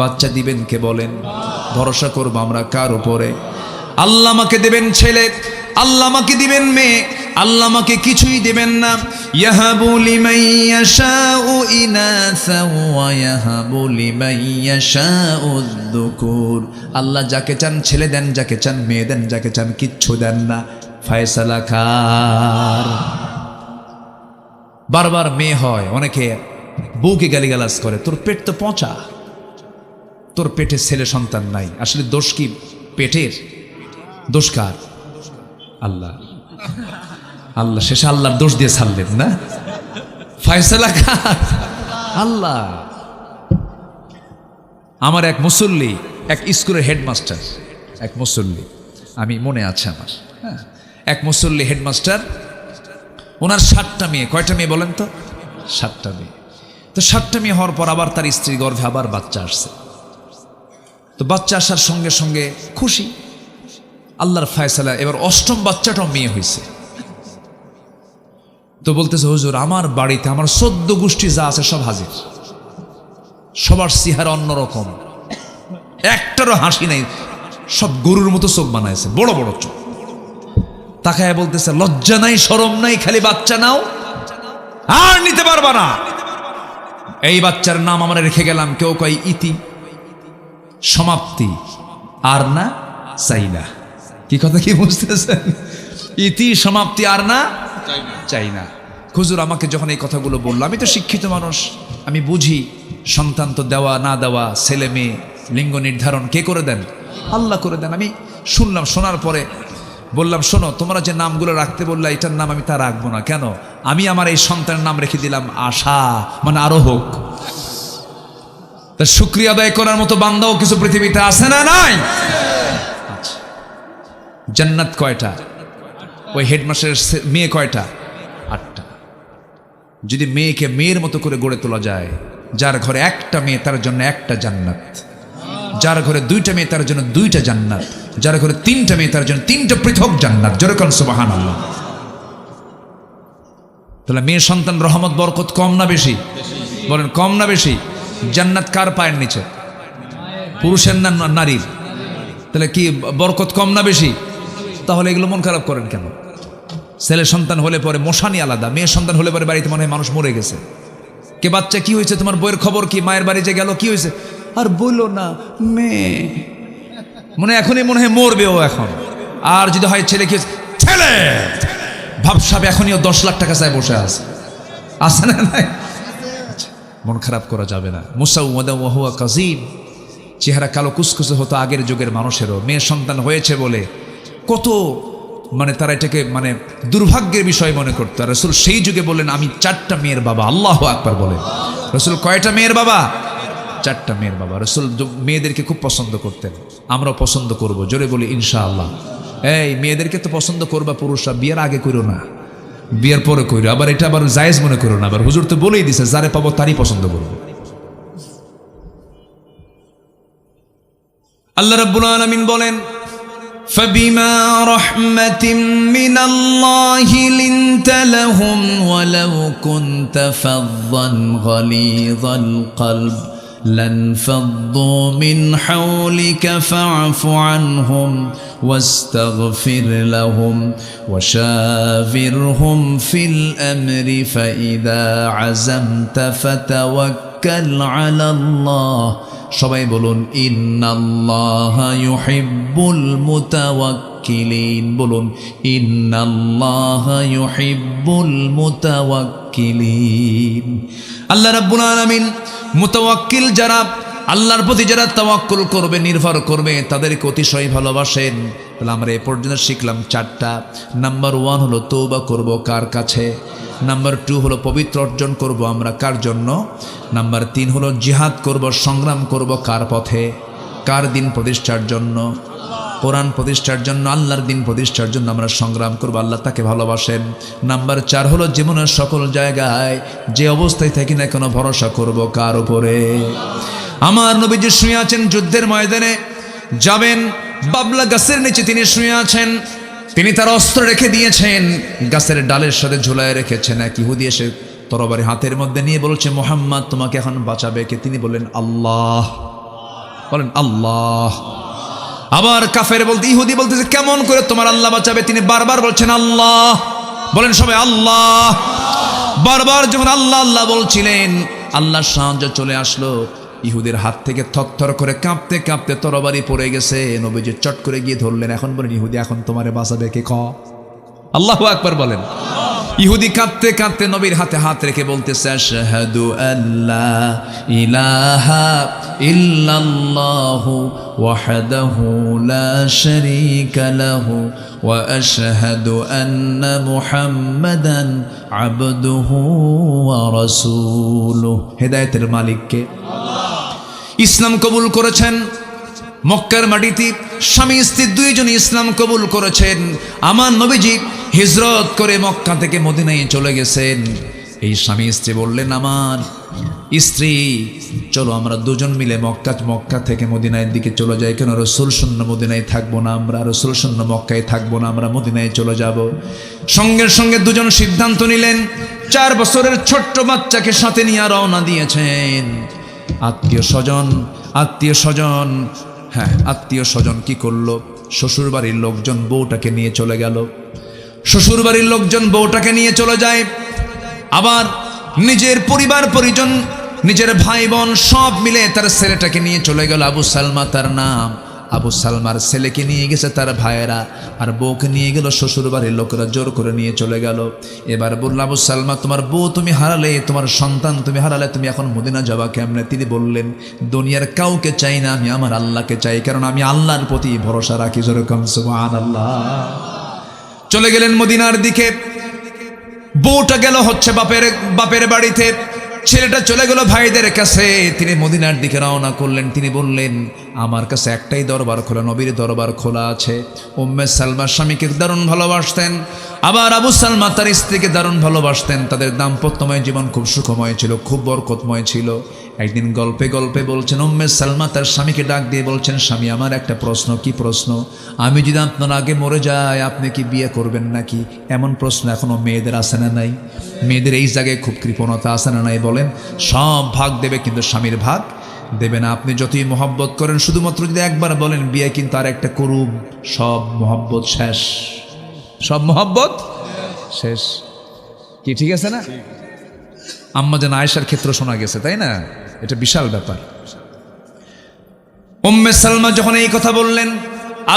Speaker 1: বাচ্চা দিবেন কে বলেন? ভরসা করবো আমরা কার উপরে? আল্লাহ আমাকে দেবেন ছেলে, আল্লাহ আমাকে দিবেন মেয়ে, আল্লাহ আমাকে কিছুই দেবেন না। ইয়াহাবু লিমান ইয়াশাউ ইনাসা ওয়া ইয়াহাবু লিমান ইয়াশাউ যুকুর। আল্লাহ যাকে চান ছেলে দেন, যাকে চান মেয়ে দেন, যাকে চান কিচ্ছু দেন না। ফয়সালা কার? বারবার মেয়ে হয়। অনেকে বউকে গালিগালাজ করে, তোর পেট তো পচা, তোর পেটে ছেলে সন্তান নাই। আসলে দোষ কি পেটের? দোষ কার? আল্লাহ। আল্লাহ শেষে আল্লাহর দোষ দিয়ে ছাড়লেন না। ফয়সালা কার? আল্লাহ। আমার এক মুসল্লি, এক স্কুলের হেডমাস্টার, এক মুসল্লি, আমি মনে আছে আমার, হ্যাঁ, এক মুসল্লি হেডমাস্টার, ওনার 7টা মেয়ে। কয়টা মেয়ে বলেন তো? 7টা মেয়ে। তো 7টা মেয়ে হওয়ার পর আবার তার স্ত্রী গর্ভে আবার বাচ্চা আসছে। তো বাচ্চা আসার সঙ্গে সঙ্গে খুশি, আল্লাহর ফয়সালা। এবার 8ম বাচ্চাটাও মেয়ে হয়েছে। তো বলতেছে, হুজুর আমার বাড়িতে আমার 14 গোষ্ঠী যা আছে সব হাজির, সবার চেহারা অন্যরকম, একটারও হাসি নাই, সব গরুর মতো চোখ বানাইছে, বড় বড় চোখ। তাকায় বলতেছে, লজ্জা নাই শরম নাই, খালি বাচ্চা নাও, আর নিতে পারবা না। এই বাচ্চার নাম আমরা রেখে গেলাম, কেউ কয় ইতি, সমাপ্তি, আর না চাই না। কি কথা কি বুঝতেছেন? ইতি, সমাপ্তি, আর না চাই না। হুজুর আমাকে যখন এই কথাগুলো বললো, আমি তো শিক্ষিত মানুষ, আমি বুঝি সন্তান তো দেওয়া না দেওয়া, ছেলে মেয়ে লিঙ্গ নির্ধারণ কে করে দেন? আল্লাহ করে দেন। আমি শুনলাম, শোনার পরে বললাম, শোনো, তোমরা যে নামগুলো রাখতে বললে এটার নাম আমি তা রাখবো না। কেন? আমি আমার এই সন্তানের নাম রেখে দিলাম আশা, মানে আরো হোক। তা শুকরিয়া আদায় করার মতো বান্দাও কিছু পৃথিবীতে আছে না নাই? জান্নাত কয়টা? ওই হেডমাস্টারের মেয়ে কয়টা? 8টা। যদি মেয়েকে মেয়ের মতো করে গড়ে তোলা যায়, যার ঘরে একটা মেয়ে তার জন্য একটা জান্নাত, যার ঘরে 2টা মেয়ে তার জন্য 2টা জান্নাত, যার ঘরে 3টা মেয়ে তার জন্য 3টা পৃথক জান্নাত। যেরকম সুবহানাল্লাহ। তাহলে মেয়ে সন্তান রহমত বরকত কম না বেশি? বলেন কম না বেশি? জান্নাত কার পায়ের নিচে? পুরুষের না নারীর? তাহলে কি বরকত কম না বেশি? তাহলে এগুলো মন খারাপ করেন কেন? ছেলে সন্তান হলে পরে মশানি আলাদা, মেয়ে সন্তান হলে পরে বাড়িতে মনে হয় মানুষ মরে গেছে। কে বাচ্চা কি হয়েছে, তোমার বইয়ের খবর কি, মায়ের বাড়ি যে গেল কি হয়েছে, আর বললো না মেয়ে, মনে এখনই মনে হয় মরবে ও এখন। আর যদি হয় ছেলে, কি হয়েছে, ছেলে ভাবসাব এখনই 10 লাখ টাকা চায় বসে আছে না নাই? মন খারাপ করা যাবে না। মুসাউওয়াদান ওয়া হুয়া কাযীম, চেহারা কালো কুসকুসে হতো আগের যুগের মানুষেরও। মেয়ে সন্তান হয়েছে বলে কত তারা এটাকে দুর্ভাগ্যের বিষয় মনে করতো। আর রাসূল সেই যুগে বললেন আমি 4টা মেয়ের বাবা। আল্লাহু আকবার বলেন। রাসূল কয়টা মেয়ের বাবা? 4টা মেয়ের বাবা। রাসূল মেয়েদেরকে খুব পছন্দ করতেন, আমরাও পছন্দ করব, জোরে বলি ইনশাআল্লাহ। এই মেয়েদেরকে তো পছন্দ করবা পুরুষরা, বিয়ের আগে করো না, বিয়ের পরে করো। আবার এটা আবার জায়েজ মনে করো না, আবার হুজুর তো বলেই দিছে যারে পাবো তারই পছন্দ করবো। আল্লাহ রাব্বুল আলামিন বলেন فبما رحمة من الله لنت لهم ولو كنت فظا غليظ القلب لانفضوا من حولك فاعف عنهم واستغفر لهم وشاورهم في الأمر فإذا عزمت فتوكل على الله। সবাই বলুন ইন্নাল্লাহা ইউহিব্বুল মুতাওয়াক্কিলিন। বলুন ইন্নাল্লাহা ইউহিব্বুল মুতাওয়াক্কিলিন। আল্লাহ রাব্বুল আলামিন মুতাওয়াক্কিল যারা, আল্লাহর প্রতি যারা তাওয়াক্কুল করবে, নির্ভর করবে, তাদেরকে অতিশয় ভালোবাসেন। তাহলে আমরা এ পর্যন্ত শিখলাম 4টা। নাম্বার 1 হলো তওবা করব কার কাছে? নাম্বার 2 হলো পবিত্র অর্জন করব আমরা কার জন্য? নাম্বার 3 হলো জিহাদ করব, সংগ্রাম করব কার পথে? কার দিন প্রতিষ্ঠার জন্য? কোরআন প্রতিষ্ঠার জন্য, আল্লাহর দিন প্রতিষ্ঠার জন্য আমরা সংগ্রাম করব, আল্লাহ তাকে ভালোবাসেন। নাম্বার 4 হলো জীবনের সকল জায়গায় যে অবস্থায় থাকি না কেন ভরসা করব কার উপরে? আমার নবীজি শুয়ে আছেন যুদ্ধের ময়দানে, যাবেন বাবলা গাছের নিচে তিনি শুয়ে আছেন। তিনি তার অস্ত্র রেখে দিয়েছেন, গাছের ডালের সাথে ঝুলায় রেখেছেন। এক ইহুদি এসে তরবারি হাতের মধ্যে নিয়ে বলছে মুহাম্মদ তোমাকে এখন বাঁচাবে কে? তিনি বললেন আল্লাহ। বলেন আল্লাহ। আবার কাফের বলতে, ইহুদি বলতেছে কেমন করে তোমার আল্লাহ বাঁচাবে? তিনি বারবার বলছেন আল্লাহ। বলেন সবাই আল্লাহ। বারবার যখন আল্লাহ আল্লাহ বলছিলেন, আল্লাহর সাহায্য চলে আসলো। ইহুদের হাত থেকে থরথর করে কাঁপতে কাঁপতে তরবারি পড়ে গেছে। নবীজি চট করে গিয়ে ধরলেন। এখন বলেন ইহুদি এখন তোমারে বাঁচাবে কে? আল্লাহু আকবার বলেন। ইহুদি কাঁদতে কাঁদতে নবীর হাতে হাত রেখে বলতেছে আশহাদু আল্লা ইলাহা ইল্লাল্লাহু ওয়াহদাহু লা শারীকা লাহু ওয়া আশহাদু আন্না মুহাম্মাদান আবদুহু ওয়া রাসূলুহু। হেদায়েতের মালিক কে? ইসলাম কবুল করেছেন মক্কার মাটিতে, স্বামী স্ত্রী 2জনই ইসলাম কবুল করেছেন। আমার নবীজি হিজরত করে মক্কা থেকে মদিনায় চলে গেছেন। এই স্বামী স্ত্রী বললেন আমার স্ত্রী চলো আমরা 2জন মিলে মক্কা থেকে মদিনার দিকে চলে যাই। কেন? রাসূল শূন্য মদিনায় থাকবো না আমরা, রাসূল শূন্য মক্কায় থাকবো না, আমরা মদিনায় চলে যাব। সঙ্গে সঙ্গে 2জন সিদ্ধান্ত নিলেন। 4 বছরের ছোট্ট বাচ্চাকে সাথে নিয়ে রওনা দিয়েছেন। আত্মীয় স্বজন কি করলো? শ্বশুর বাড়ির লোকজন বউটাকে নিয়ে চলে গেল। শ্বশুর বাড়ির লোকজন বউটাকে নিয়ে চলে যায়। আবার নিজের পরিবার পরিজন, নিজের ভাই বোন সব মিলে তার ছেলেটাকে নিয়ে চলে গেল। আবু সালমা তার নাম। আবু সালমার ছেলেকে নিয়ে গেছে তার ভাইয়েরা, আর বউকে নিয়ে গেল শ্বশুর বাড়ির লোকেরা, জোর করে নিয়ে চলে গেল। এবার বলল আবু সালমা তোমার বউ তুমি হারালে, তোমার সন্তান তুমি হারালে, তুমি এখন মদিনা যাবা কেমনে? তিনি বললেন দুনিয়ার কাউকে চাই না, আমি আমার আল্লাহকে চাই, কারণ আমি আল্লাহর প্রতি ভরসা রাখি। যেরকম সুবহানাল্লাহ। চলে গেলেন মদিনার দিকে। বউটা গেল হচ্ছে বাপের বাড়িতে। ছেলেটা চলে গেল ভাইদের কাছে। তিনি মদিনার দিকে রওনা করলেন। তিনি বললেন, আমার কাছে একটাই দরবার খোলা, নবীর দরবার খোলা আছে। উম্মে সালমা স্বামীকে দারুণ ভালোবাসতেন, আবার আবু সালমা তার স্ত্রীকে দারুণ ভালোবাসতেন। তাদের দাম্পত্যময় জীবন খুব সুখময় ছিল, খুব বরকতময় ছিল। একদিন গল্পে গল্পে বলছেন, উম্মে সালমা তার স্বামীকে ডাক দিয়ে বলছেন, স্বামী আমার একটা প্রশ্ন। কি প্রশ্ন? আমি যদি আপনার আগে মরে যাই আপনি কি বিয়ে করবেন নাকি? এমন প্রশ্ন এখনো মেয়েদের আসে না নাই? মেয়েদের এই জায়গায় খুব কৃপণতা আসে না নাই? বলেন, সব ভাগ দেবে কিন্তু স্বামীর ভাগ দেবে না। আপনি যতই মহব্বত করেন, শুধুমাত্র যদি একবার বলেন বিয়ে কিন্তু আর একটা করুম, সব মহব্বত শেষ, সব মহব্বত শেষ। কি ঠিক আছে না? আম্মা যেন আয়েশার ক্ষেত্রে শোনা গেছে, তাই না? এটা বিশাল ব্যাপার। উম্মে সালমা যখন এই কথা বললেন,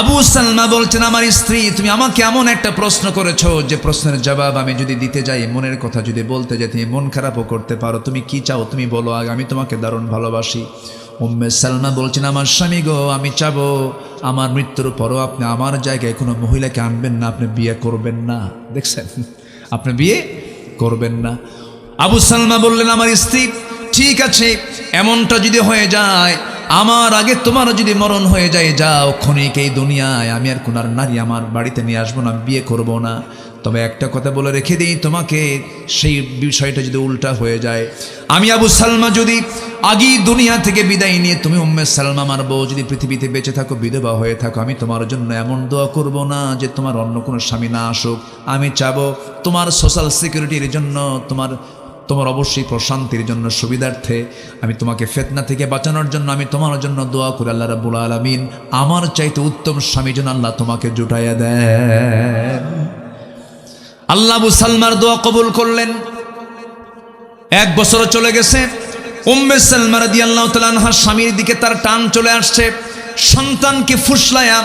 Speaker 1: আবু সালমা বলছেন, আমার স্ত্রী তুমি আমাকে এমন একটা প্রশ্ন করেছো যে প্রশ্নের জবাব আমি যদি দিতে যাই, মনের কথা যদি বলতে যাই, তুমি মন খারাপও করতে পারো। তুমি কি চাও তুমি বলো, আগে আমি তোমাকে দারুণ ভালোবাসি। উম্মে সালমা বলছেন, আমার স্বামী গো, আমি চাবো আমার মৃত্যুর পরও আপনি আমার জায়গায় কোনো মহিলাকে আনবেন না, আপনি বিয়ে করবেন না। দেখছেন, আপনি বিয়ে করবেন না। আবু সালমা বললেন, আমার স্ত্রী ঠিক আছে, এমনটা যদি হয়ে যায়, আমার আগে তোমার যদি মরণ হয়ে যায়, যাও ক্ষণিক এই দুনিয়ায়, আমি আর কোন নারী আমার বাড়িতে নিয়ে আসবো না, বিয়ে করব না। তবে একটা কথা বলে রেখে দিই তোমাকে, সেই বিষয়টা যদি উল্টা হয়ে যায়, আমি আবু সালমা যদি আগেই দুনিয়া থেকে বিদায় নিয়ে তুমি উম্মে সালমা আমার বউ যদি পৃথিবীতে বেঁচে থাকো, বিধবা হয়ে থাকো, আমি তোমার জন্য এমন দোয়া করব না যে তোমার অন্য কোনো স্বামী না আসুক। আমি চাবো তোমার সোশ্যাল সিকিউরিটির জন্য, তোমার অবশ্যই প্রশান্তির জন্য, সুবিধার্থে, আমি তোমাকে ফিতনা থেকে বাঁচানোর জন্য আমি তোমার জন্য দোয়া করি, আল্লাহ রাব্বুল আলামিন আমার চাইতে উত্তম স্বামী যেন আল্লাহ তোমাকে জুটাইয়া দেন। আল্লাহ আবু সালমার দোয়া কবুল করলেন। 1 বছর চলে গেছে। উম্মে সালমা রাদিয়াল্লাহু তাআলা আনহা স্বামীর দিকে তার টান চলে আসছে। সন্তানকে ফুসলায়া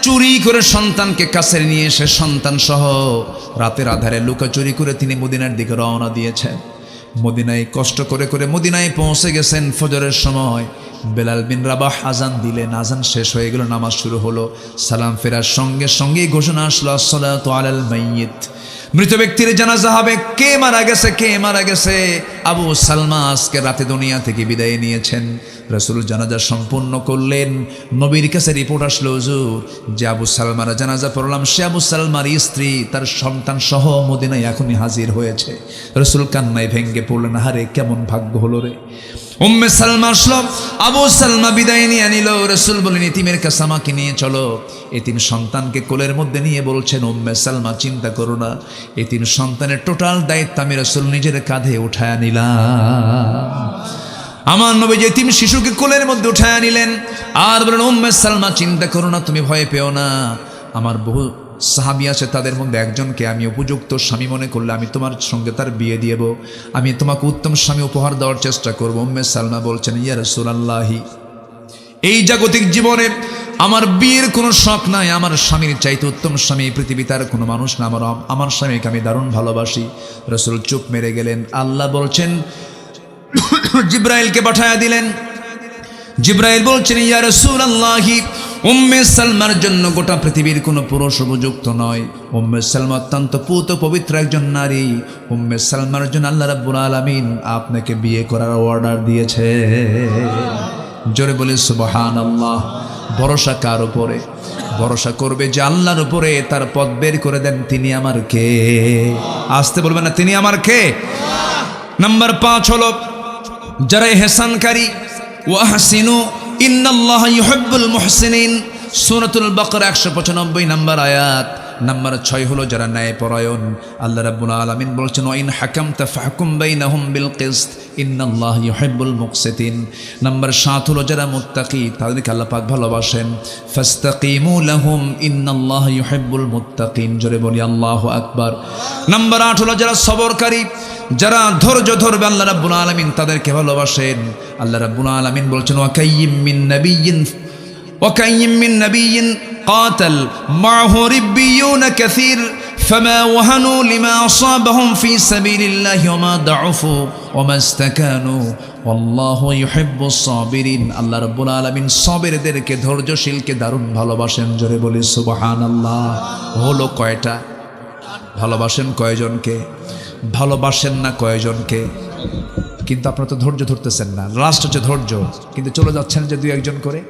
Speaker 1: চুরি করে সন্তানকে কাছে নিয়ে এসে সন্তান সহ রাতের আধারে লুকাচুরি করে তিনি মদিনার দিকে রওনা দিয়েছেন। মদিনায় কষ্ট করে করে মদিনায় পৌঁছে গেছেন। ফজরের সময় বেলাল বিন রাবাহ আজান দিলেন। আজান শেষ হয়ে গেল, নামাজ শুরু হলো। সালাম ফেরার সঙ্গে সঙ্গেই ঘোষণা আসলো, আসসালাতু আলাল মাইয়িত, মৃত ব্যক্তির জানাজা হবে। কে মারা গেছে? কে মারা গেছে? আবু সালমা আজকে রাতে দুনিয়া থেকে বিদায় নিয়েছেন। রাসূল জানাজা সম্পূর্ণ করলেন। নবীর কাছে রিপোর্ট আসলো, হুজুর যে আবু সালমার জানাজা পড়লাম, সে আবু সালমার স্ত্রী তার সন্তান সহ মদিনায় এখনই হাজির হয়েছে। রাসূল কান্নায় ভেঙ্গে পড়লেন, হারে কেমন ভাগ্য হলো রে। উম্মে সালমা আসলো, আবু সালমা বিদায় নিয়ে নিল। রাসূল বলেন, এতিমের কাছে আমাকে নিয়ে চলো। এতিম সন্তানকে কোলের মধ্যে নিয়ে বলছেন, উম্মে সালমা চিন্তা করো না, এতিম সন্তানের টোটাল দায়িত্ব আমি রাসূল নিজের কাঁধে উঠায় নিলাম। আমার নবী যে এতিম শিশুকে কোলের মধ্যে উঠায় নিলেন আর বলেন, উম্মে সালমা চিন্তা করো না, তুমি ভয় পেও না। আমার বহু সাহাবী আছে, তাদের মধ্যে একজনকে আমি উপযুক্ত স্বামী মনে করলে আমি তোমার সঙ্গে তার বিয়ে দিব, আমি তোমাকে উত্তম স্বামী উপহার দেওয়ার চেষ্টা করব। উম্মে সালমা বলছেন, ইয়া রাসূলুল্লাহি, এই জাগতিক জীবনে আমার বিয়ের কোনো শখ নাই, আমার স্বামীর চাইতে উত্তম স্বামী পৃথিবীতে আর কোনো মানুষ না, আমার স্বামীকে আমি দারুণ ভালোবাসি। রাসূল চুপ মেরে গেলেন। আল্লাহ বলছেন, জিব্রাইলকে পাঠায়া দিলেন। জিব্রাইল বলছেন, ইয়া রাসূলুল্লাহি, উম্মে সালমার জন্য গোটা পৃথিবীর কোনো পুরুষ উপযুক্ত নয়। উম্মে সালমা অত্যন্ত পুত পবিত্র একজন নারী। উম্মে সালমার জন্য আল্লাহ রাব্বুল আলামিন আপনাকে বিয়ে করার অর্ডার দিয়েছে। জোরে বলে সুবহানাল্লাহ। ভরসা কার উপরে? ভরসা করবে যে আল্লাহর উপরে, তার পথ বের করে দেন, তিনি আমার কে। আসতে বলবেন না, তিনি আমার কে। নাম্বার 5 হলো যারা ইহসানকারী। ওয়াহসিনু ইন্নাল্লাহা ইউহিব্বুল মুহসিনিন, সূরাতুল বাকারা 195 নম্বর আয়াত। নাম্বার 6 হলো যারা ন্যায়পরায়ণ। আল্লাহ রাব্বুল আলামিন বলছেন, ওয়া ইন হাকামতা ফাহকুম বাইনাহুম বিল কিসত ইন্নাল্লাহা ইউহিব্বুল মুকসিতিন। নাম্বার 7 হলো যারা মুত্তাকি, তাদেরকে আল্লাহ পাক ভালোবাসেন। ফাস্তাকিমু লাহুম ইন্নাল্লাহা ইউহিব্বুল মুত্তাকিন। জোরে বলি আল্লাহু আকবার। নাম্বার 8 হলো যারা সবরকারী, যারা ধৈর্য ধরবে, আল্লাহ রাব্বুল আলামিন তাদেরকে ভালোবাসেন। আল্লাহ রাব্বুল আলামিন বলছেন, ওয়া কাইয়্যিম মিন নাবিয়্যিন قاتل معه ربيون كثير فما وهنوا لما أصابهم في سبيل الله وما ضعفوا وما استكانوا والله يحب الصابرين। আল্লাহ রাব্বুল আলামিন সাবিরদেরকে, ধৈর্যশীলকে দারুণ ভালোবাসেন। জোরে বলি সুবহানাল্লাহ। হলো কয়টা? ভালোবাসেন কয়জনকে? ভালোবাসেন না কয়জনকে? কিন্তু আপনারা তো ধৈর্য ধরতেছেন না, লাস্ট হচ্ছে ধৈর্য, কিন্তু চলে যাচ্ছেন যে দুই একজন করে।